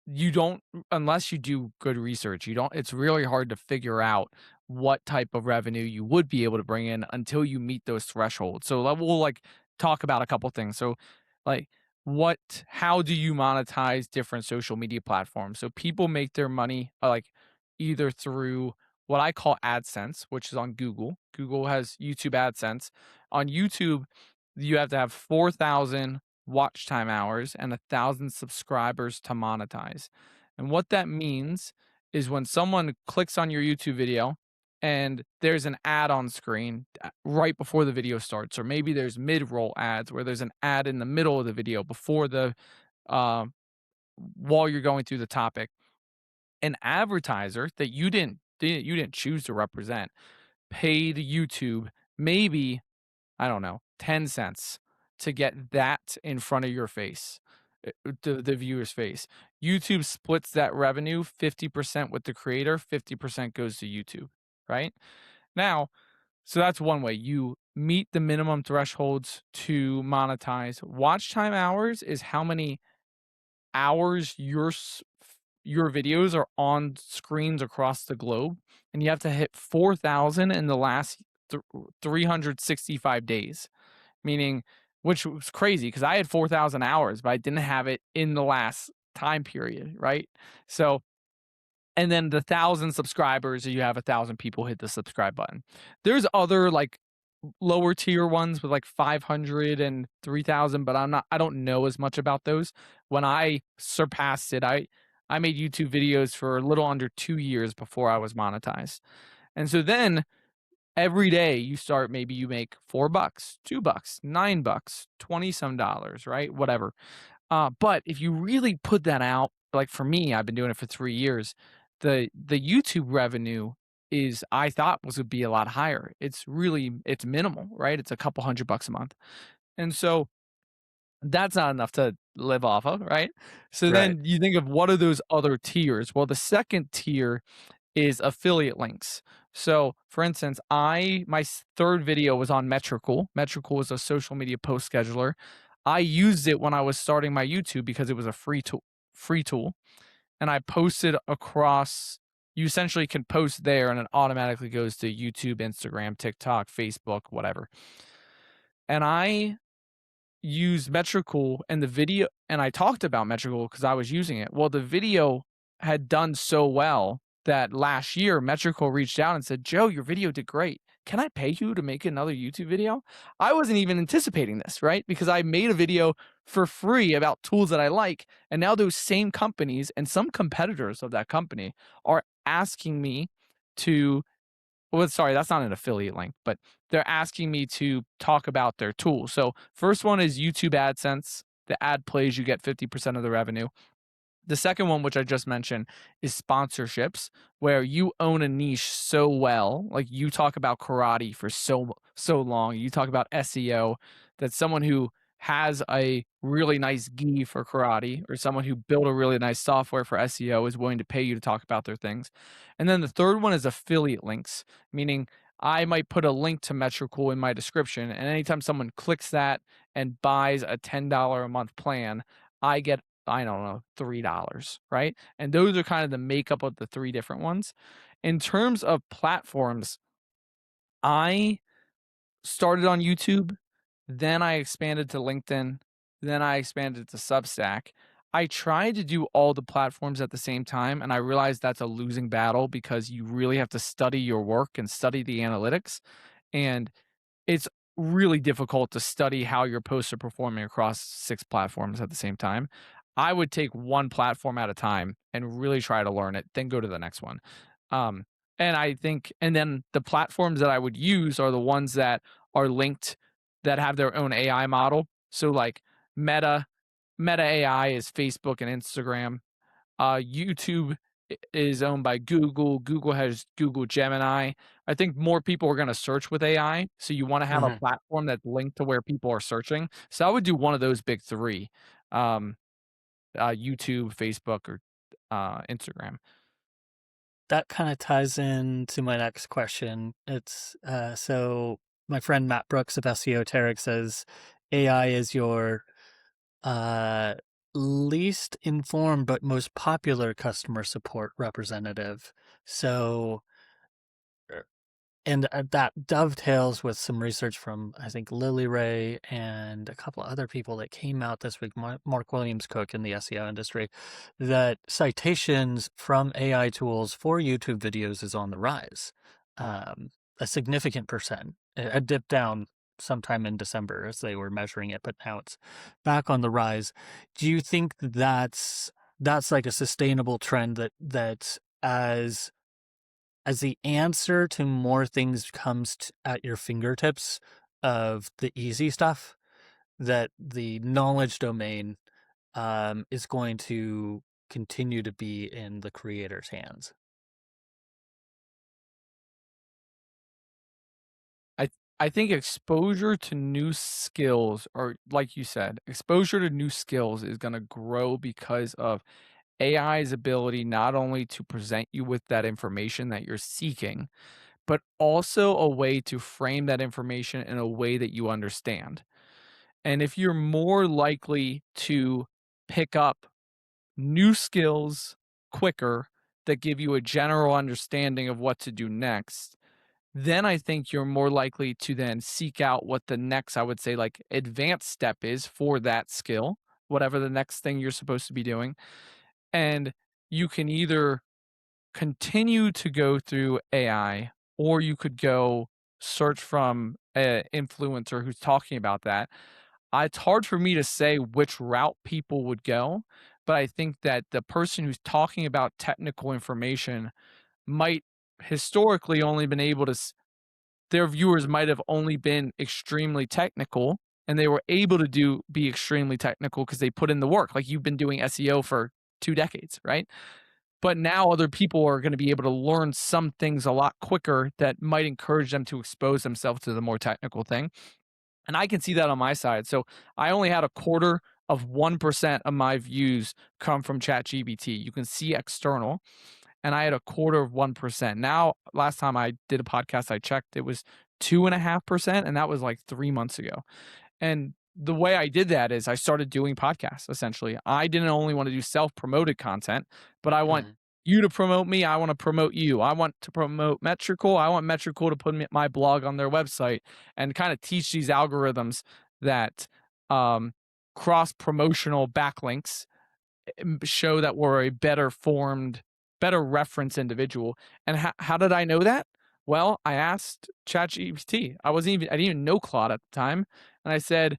Speaker 2: you don't, unless you do good research, you don't, it's really hard to figure out what type of revenue you would be able to bring in until you meet those thresholds. So we'll like talk about a couple things. So like how do you monetize different social media platforms? So people make their money like either through what I call AdSense, which is on Google. Google has YouTube AdSense. On YouTube, you have to have 4,000 watch time hours and 1,000 subscribers to monetize. And what that means is when someone clicks on your YouTube video and there's an ad on screen right before the video starts, or maybe there's mid-roll ads where there's an ad in the middle of the video before the uh, while you're going through the topic, an advertiser that you didn't choose to represent paid YouTube maybe, I don't know, 10 cents to get that in front of your face, the viewer's face. YouTube splits that revenue 50% with the creator, 50% goes to YouTube, right? Now, so that's one way. You meet the minimum thresholds to monetize. Watch time hours is how many hours your videos are on screens across the globe, and you have to hit 4,000 in the last 365 days, meaning, which was crazy because I had 4,000 hours, but I didn't have it in the last time period, right? So, and then the 1,000 subscribers, you have 1,000 people hit the subscribe button. There's other like lower tier ones with like 500 and 3,000, but I don't know as much about those. When I surpassed it, I made YouTube videos for a little under 2 years before I was monetized. And so then every day you start, maybe you make $4, $2, $9, 20 some dollars, right? Whatever. But if you really put that out, like for me, I've been doing it for 3 years. The YouTube revenue is, I thought, was would be a lot higher. It's minimal, right? It's a couple $100 a month. And so that's not enough to live off of, right? So
Speaker 1: Right.
Speaker 2: then you think of what are those other tiers? Well, the second tier is affiliate links. So, for instance, my third video was on Metricool. Metricool is a social media post scheduler. I used it when I was starting my YouTube because it was a free tool, and I posted across. You essentially can post there, and it automatically goes to YouTube, Instagram, TikTok, Facebook, whatever. And I use Metricool and the video, and I talked about Metricool because I was using it. Well, the video had done so well that last year Metricool reached out and said, "Joe, your video did great. can I pay you to make another YouTube video? I wasn't even anticipating this, right? Because I made a video for free about tools that I like. And now those same companies and some competitors of that company are asking me to, well, sorry, that's not an affiliate link, but they're asking me to talk about their tool. So, first one is YouTube AdSense. The ad plays, you get 50% of the revenue. The second one, which I just mentioned, is sponsorships, where you own a niche so well. Like you talk about karate for so long, you talk about SEO, that someone who has a really nice gi for karate or someone who built a really nice software for SEO is willing to pay you to talk about their things. And then the third one is affiliate links, meaning I might put a link to Metricool in my description, and anytime someone clicks that and buys a $10 a month plan, I get, I don't know, $3, right? And those are kind of the makeup of the three different ones. In terms of platforms, I started on YouTube, then I expanded to LinkedIn, then I expanded to Substack. I tried to do all the platforms at the same time, and I realized that's a losing battle because you really have to study your work and study the analytics. And it's really difficult to study how your posts are performing across 6 platforms at the same time. I would take one platform at a time and really try to learn it, then go to the next one. Um, and I think, and then the platforms that I would use are the ones that are linked, that have their own AI model. So like Meta, Meta AI is Facebook and Instagram. YouTube is owned by Google. Google has Google Gemini. I think more people are going to search with AI. So you want to have a
Speaker 1: Mhm.
Speaker 2: platform that's linked to where people are searching. So I would do one of those big three, um, YouTube, Facebook, or Instagram.
Speaker 1: That kind of ties into my next question. It's so my friend Matt Brooks of SEO Tarek says AI is your uh, least informed but most popular customer support representative. So and that dovetails with some research from I think Lily Ray and a couple of other people that came out this week. Mark Williams Cook in the SEO industry, that citations from AI tools for YouTube videos is on the rise, a significant percent. A dip down sometime in December as they were measuring it, but now it's back on the rise. Do you think that's like a sustainable trend that as the answer to more things comes at your fingertips of the easy stuff, that the knowledge domain is going to continue to be in the creator's hands?
Speaker 2: I I think exposure to new skills, or like you said, exposure to new skills is going to grow because of AI's ability not only to present you with that information that you're seeking, but also a way to frame that information in a way that you understand. And if you're more likely to pick up new skills quicker that give you a general understanding of what to do next, then I think you're more likely to then seek out what the next, I would say, like advanced step is for that skill, whatever the next thing you're supposed to be doing. And you can either continue to go through AI, or you could go search from an influencer who's talking about that. It's hard for me to say which route people would go, but I think that the person who's talking about technical information might historically only been able to their viewers might have only been extremely technical, and they were able to be extremely technical because they put in the work. Like you've been doing SEO for 2 decades, right? But now other people are going to be able to learn some things a lot quicker that might encourage them to expose themselves to the more technical thing. And I can see that on my side. So I only had a quarter of 1% of my views come from ChatGPT. You can see external, and I had a quarter of 1%. Now, last time I did a podcast, I checked, it was 2.5%, and that was like 3 months ago. And the way I did that is I started doing podcasts essentially. I didn't only want to do self promoted content, but I want
Speaker 1: Mhm.
Speaker 2: you to promote me. I want to promote you. I want to promote Metricool. I want Metricool to put my blog on their website and kind of teach these algorithms that um, cross promotional backlinks show that we're a better formed, better reference individual. And how did I know that? Well, I asked ChatGPT. I didn't even know Claude at the time, and I said,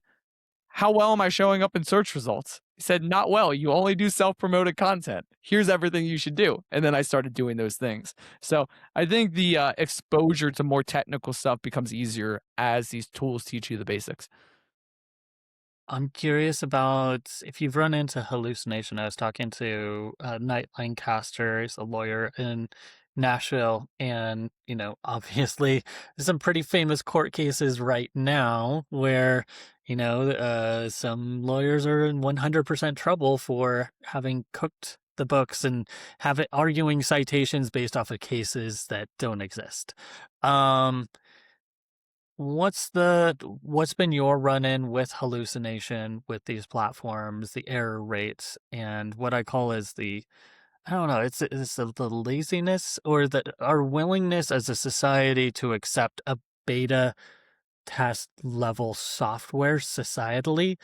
Speaker 2: "How well am I showing up in search results?" He said, "Not well. You only do self-promoted content. Here's everything you should do." And then I started doing those things. So I think the exposure to more technical stuff becomes easier as these tools teach you the basics.
Speaker 1: I'm curious about if you've run into hallucination. I was talking to Night Lancaster, he's a lawyer in Nashville, and obviously, there's some pretty famous court cases right now where some lawyers are in 100% trouble for having cooked the books and have it arguing citations based off of cases that don't exist. Um, what's been your run-in with hallucination with these platforms, the error rates, and what I call is the I don't know, the laziness or our willingness as a society to accept a beta test level software societally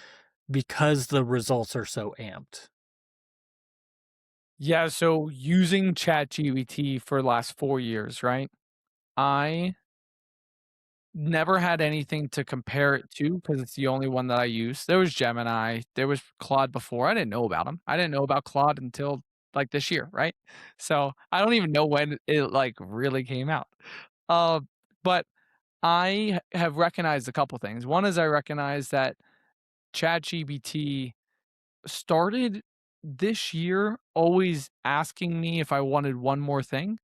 Speaker 1: because the results are so amped.
Speaker 2: Yeah, so using ChatGPT for the last 4 years, right? I never had anything to compare it to because it's the only one that I use. There was Gemini, there was Claude before. I didn't know about him. I didn't know about Claude until like this year, right? So I don't even know when it like really came out. Uh, but have recognized a couple things. One is I recognize that ChatGPT started this year always asking me if I wanted one more thing.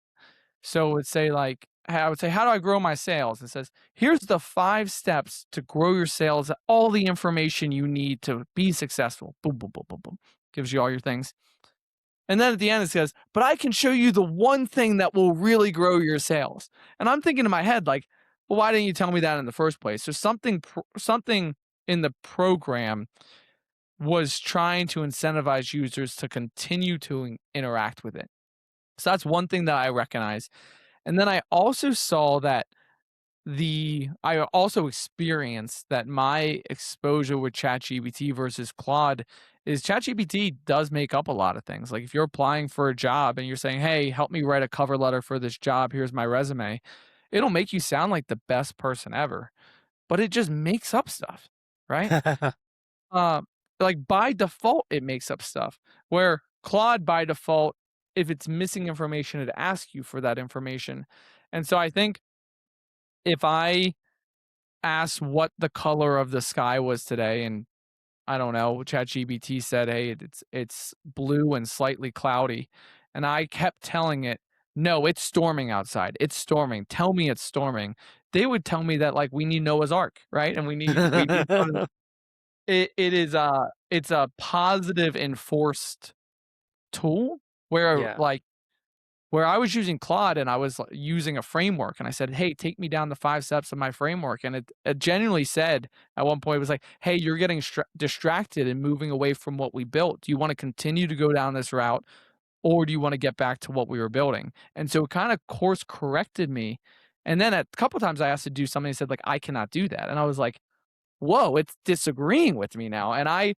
Speaker 2: So it would say like I would say, "How do I grow my sales?" It says, "Here's the 5 steps to grow your sales, all the information you need to be successful." Boom, boom, boom, boom, boom. Gives you all your things. And then at the end it says, "But I can show you the one thing that will really grow your sales." And I'm thinking in my head like, "Well, why didn't you tell me that in the first place?" So something in the program was trying to incentivize users to continue to interact with it. So that's one thing that I recognize. And then I also saw that I also experienced that my exposure with ChatGPT versus Claude is ChatGPT does make up a lot of things. Like if you're applying for a job and you're saying, "Hey, help me write a cover letter for this job. Here's my resume." It'll make you sound like the best person ever, but it just makes up stuff, right? Um, like by default, it makes up stuff. Where Claude by default, if it's missing information, it asks you for that information. And so I think if I asked what the color of the sky was today, and I don't know, ChatGPT said, "Hey, it's blue and slightly cloudy," and I kept telling it, "No, it's storming outside. It's storming. Tell me it's storming." They would tell me that like we need Noah's Ark, right? And we need one of it's a positive enforced tool where,
Speaker 1: Yeah.
Speaker 2: like where I was using Claude and I was using a framework and I said, "Hey, take me down the 5 steps of my framework." And it genuinely said at one point, it was like, "Hey, you're getting distracted and moving away from what we built. Do you wanna continue to go down this route, or do you wanna get back to what we were building?" And so it kinda course corrected me. And then a couple times I asked to do something, it said like, "I cannot do that." And I was like, "Whoa, it's disagreeing with me now." And I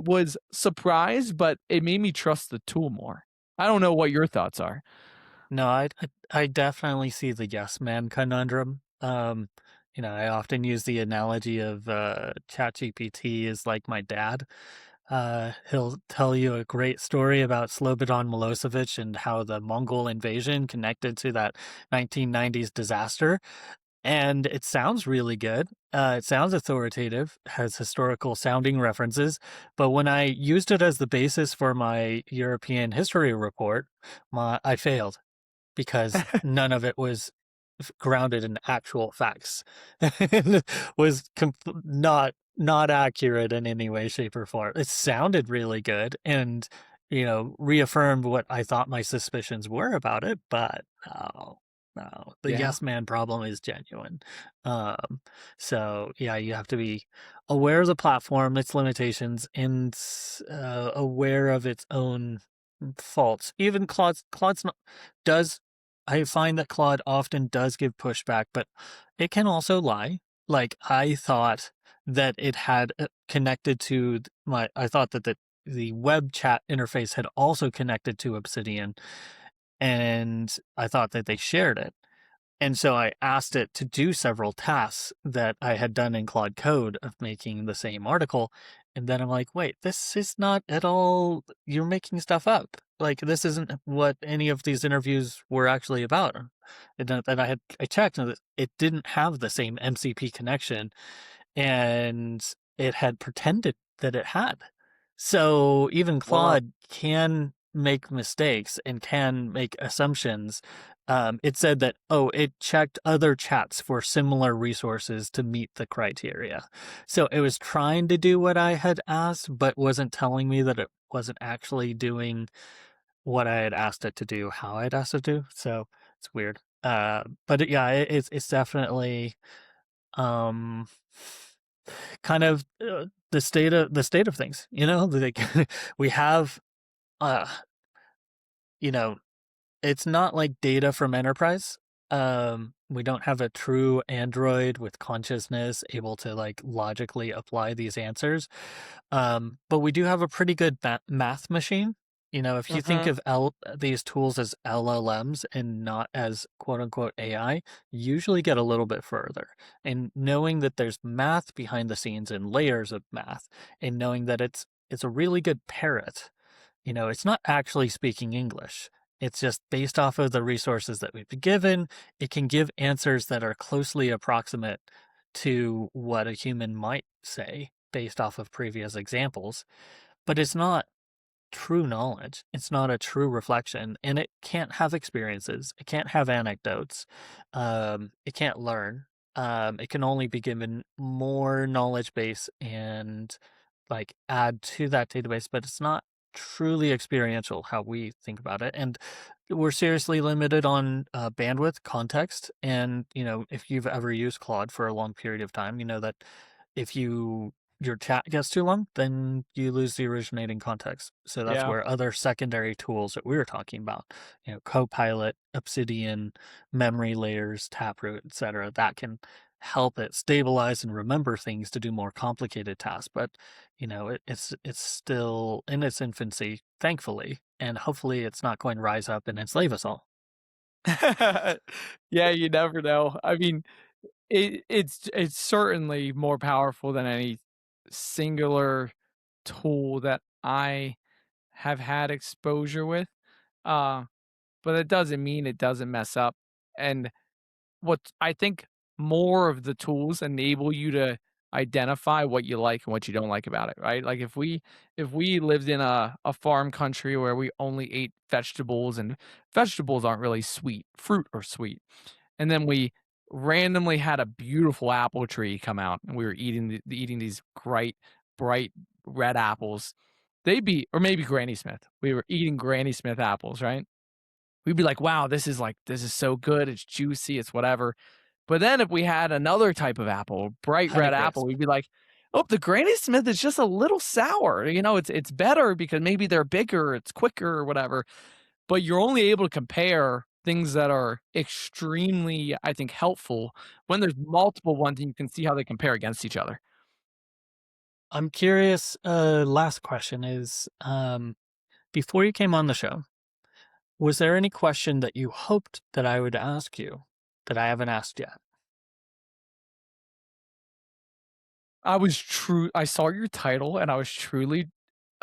Speaker 2: was surprised, but it made me trust the tool more. I don't know what your thoughts are.
Speaker 1: No, I definitely see the yes man conundrum. I often use the analogy of ChatGPT is like my dad. He'll tell you a great story about Slobodan Milosevic and how the Mongol invasion connected to that 1990s disaster. And it sounds really good. It sounds authoritative, has historical sounding references. But when I used it as the basis for my European history report, I failed because none of it was grounded in actual facts. It was not accurate in any way, shape, or form. It sounded really good and reaffirmed what I thought my suspicions were about it, but no, the
Speaker 2: Yeah.
Speaker 1: yes man problem is genuine. Um, so yeah, you have to be aware of the platform, its limitations, and aware of its own faults. Even Claude's not, does I find that Claude often does give pushback, but it can also lie. Like I thought that it had connected to I thought that the web chat interface had also connected to Obsidian, and I thought that they shared it. And so I asked it to do several tasks that I had done in Claude Code of making the same article. And then I'm like, wait, this is not at all, you're making stuff up. Like, this isn't what any of these interviews were actually about. And then I checked and it didn't have the same MCP connection, and it had pretended that it had. So even
Speaker 2: Whoa.
Speaker 1: Claude can make mistakes and can make assumptions. It said that, oh, it checked other chats for similar resources to meet the criteria. So it was trying to do what I had asked, but wasn't telling me that it wasn't actually doing what I had asked it to do, how I'd asked it to. So it's weird. Yeah, it's definitely um kind of the state of things, like we have uh you know it's not like data from enterprise. We don't have a true android with consciousness able to like logically apply these answers. But we do have a pretty good math machine. If you think
Speaker 2: Mhm.
Speaker 1: of these tools as LLMs and not as quote unquote AI, you usually get a little bit further. And knowing that there's math behind the scenes and layers of math, and knowing that it's a really good parrot. It's not actually speaking English. It's just based off of the resources that we've been given. It can give answers that are closely approximate to what a human might say based off of previous examples, but it's not true knowledge. It's not a true reflection, and it can't have experiences. It can't have anecdotes. It can't learn. It can only be given more knowledge base and like add to that database, but it's not truly experiential how we think about it. And we're seriously limited on bandwidth, context, and if you've ever used Claude for a long period of time, you know that if your chat gets too long, then you lose the originating context. So that's
Speaker 2: Yeah.
Speaker 1: where other secondary tools that we were talking about, Copilot, Obsidian, memory layers, Taproot, etc., that can help it stabilize and remember things to do more complicated tasks. But it's still in its infancy, thankfully, and hopefully it's not going to rise up and enslave us all.
Speaker 2: Yeah, you never know. I mean, it's certainly more powerful than any singular tool that I have had exposure with, uh, but it doesn't mean it doesn't mess up, and what I think more of the tools enable you to identify what you like and what you don't like about it, right? Like if we lived in a farm country where we only ate vegetables and vegetables aren't really sweet, fruit are sweet. And then we randomly had a beautiful apple tree come out and we were eating these bright red apples. They'd be or maybe Granny Smith. We were eating Granny Smith apples, right? We'd be like, "Wow, this is so good. It's juicy, it's whatever." But then if we had another type of apple, bright red apple,
Speaker 1: Honeycrisp.
Speaker 2: we'd be like, "Oh, the Granny Smith is just a little sour." It's better because maybe they're bigger, it's quicker or whatever. But you're only able to compare things that are extremely, I think, helpful when there's multiple ones and you can see how they compare against each other.
Speaker 1: I'm curious. Last question is, before you came on the show, was there any question that you hoped that I would ask you that I haven't asked yet?
Speaker 2: I saw your title and I was truly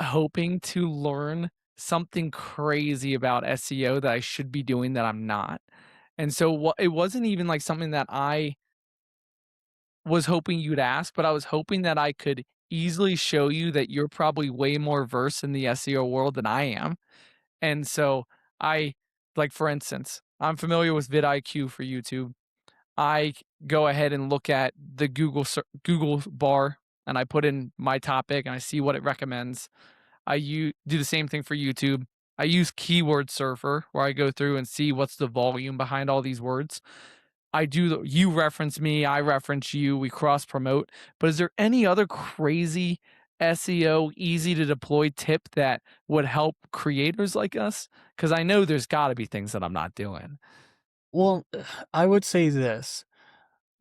Speaker 2: hoping to learn something crazy about SEO that I should be doing that I'm not. And so it wasn't even like something that I was hoping you'd ask, but I was hoping that I could easily show you that you're probably way more versed in the SEO world than I am. And so I like for instance, I'm familiar with vidIQ for YouTube. Go ahead and look at the Google bar and I put in my topic and I see what it recommends. Do the same thing for YouTube. I use Keyword Surfer where I go through and see what's the volume behind all these words. You reference me, I reference you, we cross promote. But is there any other crazy SEO easy to deploy tip that would help creators like us? Because I know there's got to be things that I'm not doing.
Speaker 1: Well, I would say this.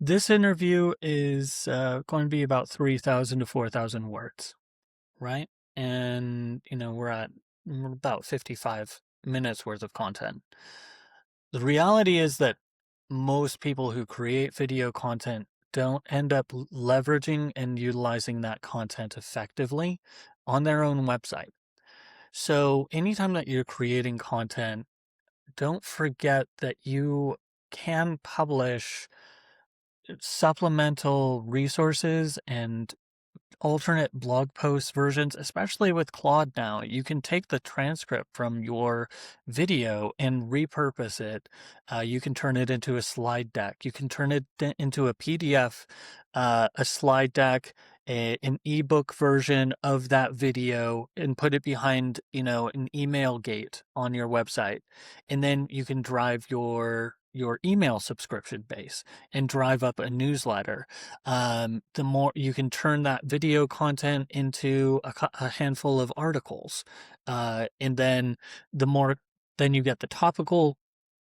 Speaker 1: This interview is going to be about 3,000 to 4,000 words, right? And, we're about 55 minutes worth of content. The reality is that most people who create video content don't end up leveraging and utilizing that content effectively on their own website. So anytime that you're creating content, don't forget that you can publish supplemental resources and alternate blog post versions, especially with Claude now. You can take the transcript from your video and repurpose it. You can turn it into a slide deck. You can turn it into a PDF, a slide deck, an ebook version of that video, and put it behind, an email gate on your website. And then you can drive your email subscription base and drive up a newsletter. The more you can turn that video content into a handful of articles, and then the more, then you get the topical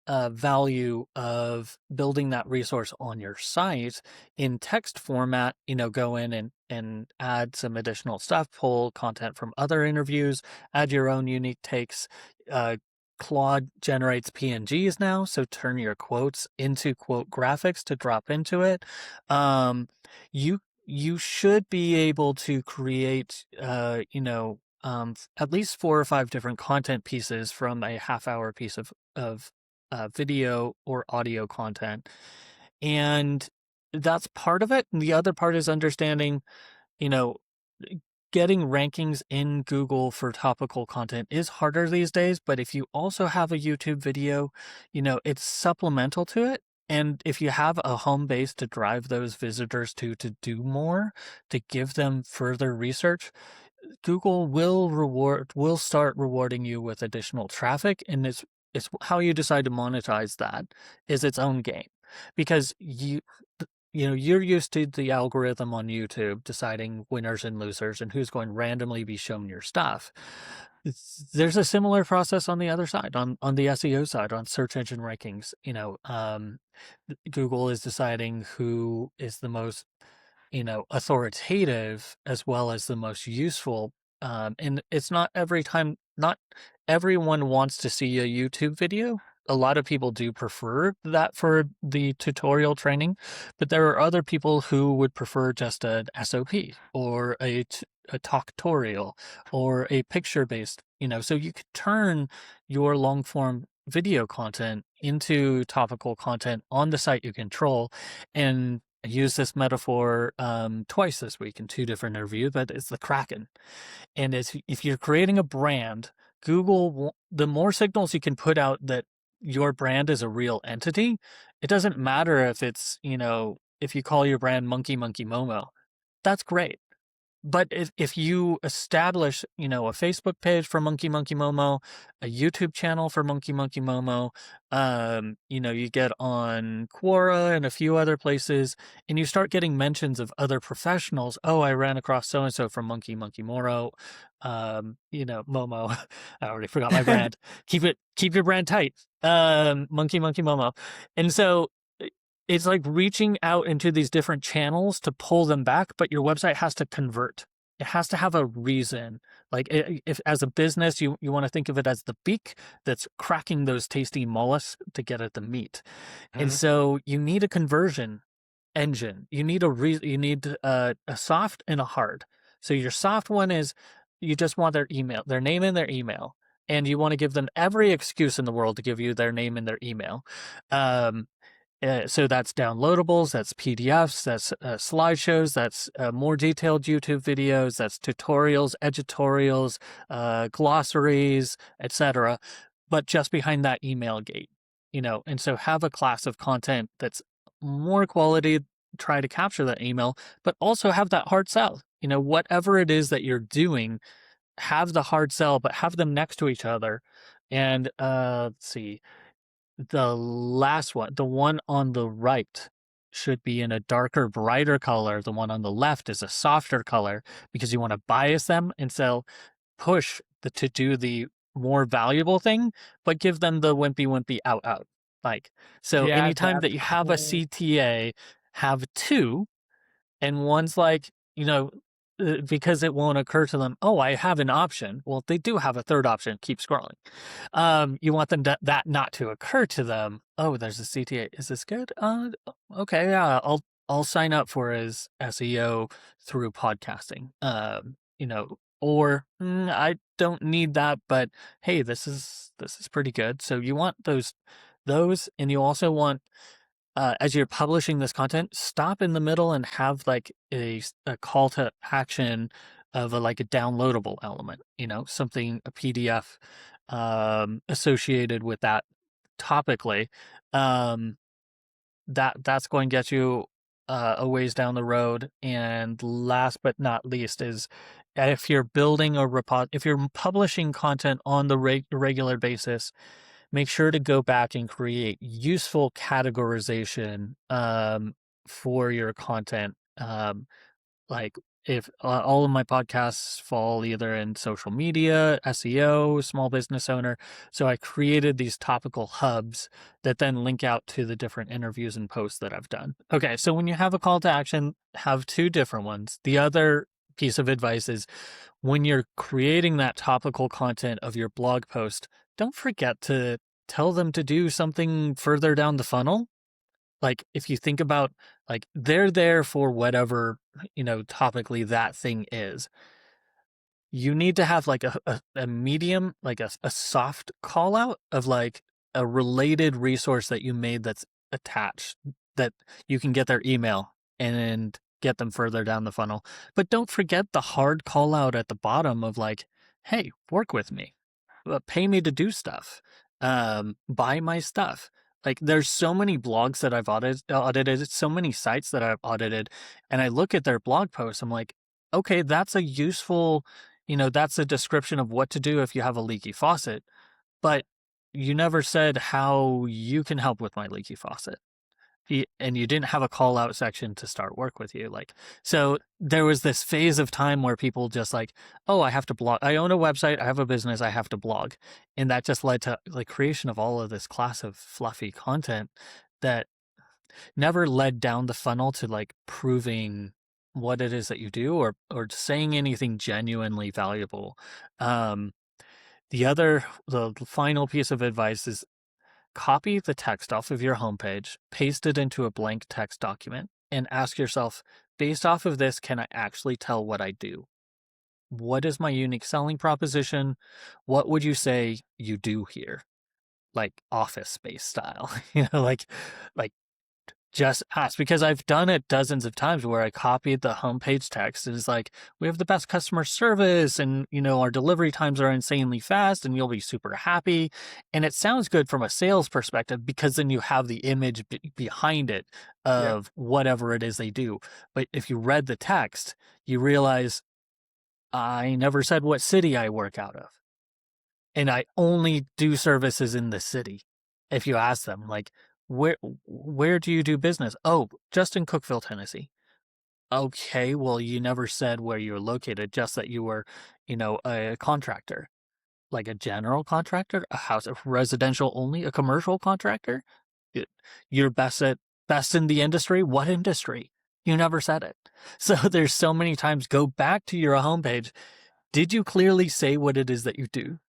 Speaker 1: value of building that resource on your site in text format. Go in and add some additional stuff, pull content from other interviews, add your own unique takes. Claude generates PNGs now, so turn your quotes into quote graphics to drop into it. You should be able to create, at least 4 or 5 different content pieces from a half-hour piece of video or audio content, and that's part of it. And the other part is understanding, you know, getting rankings in Google for topical content is harder these days, but if you also have a YouTube video, it's supplemental to it. And if you have a home base to drive those visitors to do more, to give them further research, Google will start rewarding you with additional traffic, and it's how you decide to monetize that is its own game, because you're used to the algorithm on YouTube deciding winners and losers and who's going to randomly be shown your stuff. There's a similar process on the other side, on the SEO side, on search engine rankings. Google is deciding who is the most, authoritative as well as the most useful. And it's not not everyone wants to see a YouTube video. A lot of people do prefer that for the tutorial training, but there are other people who would prefer just an SOP or a talktorial or a picture-based, so you could turn your long form video content into topical content on the site you control. And I use this metaphor twice this week in 2 different interviews, but it's the Kraken. And if you're creating a brand, Google, the more signals you can put out that your brand is a real entity, it doesn't matter if it's, if you call your brand Monkey Monkey Momo, that's great. But if you establish, a Facebook page for Monkey Monkey Momo, a YouTube channel for Monkey Monkey Momo, you get on Quora and a few other places, and you start getting mentions of other professionals. Oh, I ran across so-and-so from Monkey Monkey Moro, Momo. I already forgot my brand. Keep your brand tight. Monkey Monkey Momo. And so it's like reaching out into these different channels to pull them back, but your website has to convert. It has to have a reason. Like if as a business, you want to think of it as the beak that's cracking those tasty mollusks to get at the meat.
Speaker 2: Mhm.
Speaker 1: And so you need a conversion engine. You need a soft and a hard. So your soft one is you just want their name and their email. And you want to give them every excuse in the world to give you their name and their email. So that's downloadables, that's PDFs, that's slideshows, that's more detailed YouTube videos, that's tutorials, editorials, glossaries, etc. But just behind that email gate, and so have a class of content that's more quality, try to capture that email, but also have that hard sell. Whatever it is that you're doing, have the hard sell, but have them next to each other. And let's see. The last one, the one on the right, should be in a darker, brighter color. The one on the left is a softer color because you want to bias them and so push to do the more valuable thing, but give them the wimpy out. So
Speaker 2: Yeah,
Speaker 1: anytime
Speaker 2: that's
Speaker 1: that you have a
Speaker 2: cool.
Speaker 1: CTA, have 2, and one's like, because it won't occur to them, oh, I have an option. Well, they do have a third option. Keep scrolling. You want them that not to occur to them. Oh, there's a CTA. Is this good? Okay, yeah, I'll sign up for his SEO through podcasting. Or I don't need that, but hey, this is pretty good. So you want those, and you also want as you're publishing this content, stop in the middle and have like a call to action of like a downloadable element, something, a PDF associated with that topically. Um, that's going to get you a ways down the road. And last but not least is if you're building if you're publishing content on the regular basis, make sure to go back and create useful categorization for your content. Like if all of my podcasts fall either in social media, SEO, small business owner. So I created these topical hubs that then link out to the different interviews and posts that I've done. Okay, so when you have a call to action, have two different ones. The other piece of advice is when you're creating that topical content of your blog post, don't forget to tell them to do something further down the funnel. Like if you think about like they're there for whatever, topically that thing is. You need to have like a medium, like a soft call out of like a related resource that you made that's attached that you can get their email and get them further down the funnel. But don't forget the hard call out at the bottom of like, hey, work with me, pay me to do stuff, buy my stuff. Like there's so many blogs that I've audited, so many sites that I've audited, and I look at their blog posts. I'm like, okay, that's a useful, that's a description of what to do if you have a leaky faucet, but you never said how you can help with my leaky faucet. And you didn't have a call out section to start work with you. Like, so there was this phase of time where people just like, oh, I have to blog. I own a website. I have a business. I have to blog. And that just led to like creation of all of this class of fluffy content that never led down the funnel to like proving what it is that you do or saying anything genuinely valuable. Um, the final piece of advice is copy the text off of your homepage, paste it into a blank text document, and ask yourself, based off of this, can I actually tell what I do? What is my unique selling proposition? What would you say you do here? Like office space style, like just ask, because I've done it dozens of times where I copied the homepage text and it's like, we have the best customer service and, our delivery times are insanely fast and you'll be super happy. And it sounds good from a sales perspective because then you have the image behind it
Speaker 2: Yeah.
Speaker 1: of whatever it is they do. But if you read the text, you realize I never said what city I work out of. And I only do services in the city. If you ask them, like, where do you do business? Oh, just in Cookeville, Tennessee. Okay, well, you never said where you're located, just that you were, a contractor, like a general contractor, a house, a residential only, a commercial contractor. You're best in the industry. What industry? You never said it. So there's so many times. Go back to your homepage. Did you clearly say what it is that you do?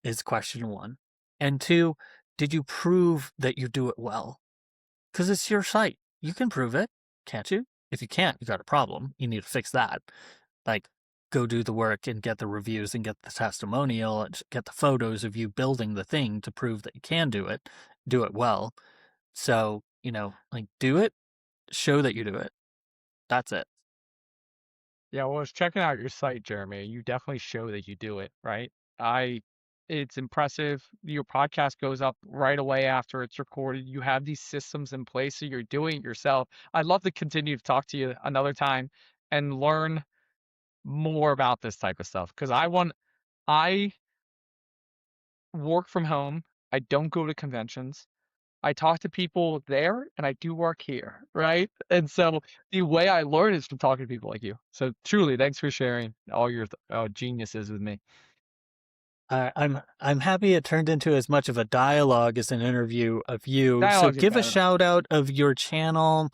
Speaker 1: Is question one. And two, did you prove that you do it well? Because it's your site. You can prove it, can't you? If you can't, you got a problem. You need to fix that. Like, go do the work and get the reviews and get the testimonial and get the photos of you building the thing to prove that you can do it well. So, like, do it, show that you do it. That's it.
Speaker 2: Yeah, well, I was checking out your site, Jeremy. You definitely show that you do it, right? I It's impressive. Your podcast goes up right away after it's recorded. You have these systems in place, so you're doing it yourself. I'd love to continue to talk to you another time and learn more about this type of stuff because I work from home. I don't go to conventions. I talk to people there and I do work here, right? And so the way I learn is from talking to people like you. So truly, thanks for sharing all your geniuses with me.
Speaker 1: I'm happy it turned into as much of a dialogue as an interview of you. So
Speaker 2: Dialogues are
Speaker 1: give a
Speaker 2: better.
Speaker 1: shout out of your channel.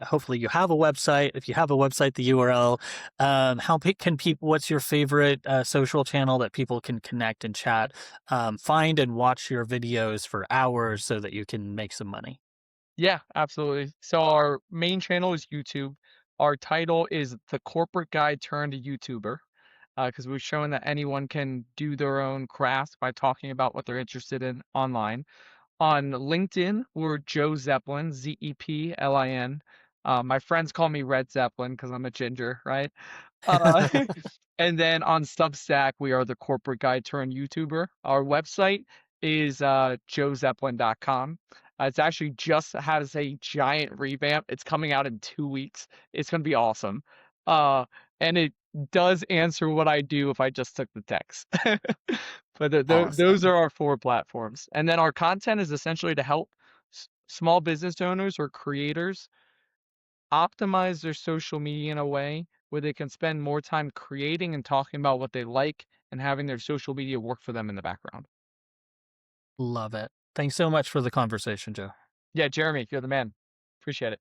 Speaker 1: Hopefully you have a website. If you have a website, the URL. Can people? What's your favorite social channel that people can connect and chat? Find and watch your videos for hours so that you can make some money.
Speaker 2: Yeah, absolutely. So our main channel is YouTube. Our title is The Corporate Guy Turned YouTuber, because we've shown that anyone can do their own craft by talking about what they're interested in online. On LinkedIn, we're Joe Zeppelin, Zeplin. My friends call me Red Zeppelin because I'm a ginger, right? Uh, and then on Substack, we are the corporate guy turned YouTuber. Our website is joezeppelin.com. It's actually just has a giant revamp. It's coming out in 2 weeks. It's going to be awesome. Uh, and it does answer what I do if I just took the text. But those
Speaker 1: Awesome.
Speaker 2: are our four platforms. And then our content is essentially to help small business owners or creators optimize their social media in a way where they can spend more time creating and talking about what they like and having their social media work for them in the background.
Speaker 1: Love it. Thanks so much for the conversation, Joe.
Speaker 2: Yeah, Jeremy, you're the man. Appreciate it.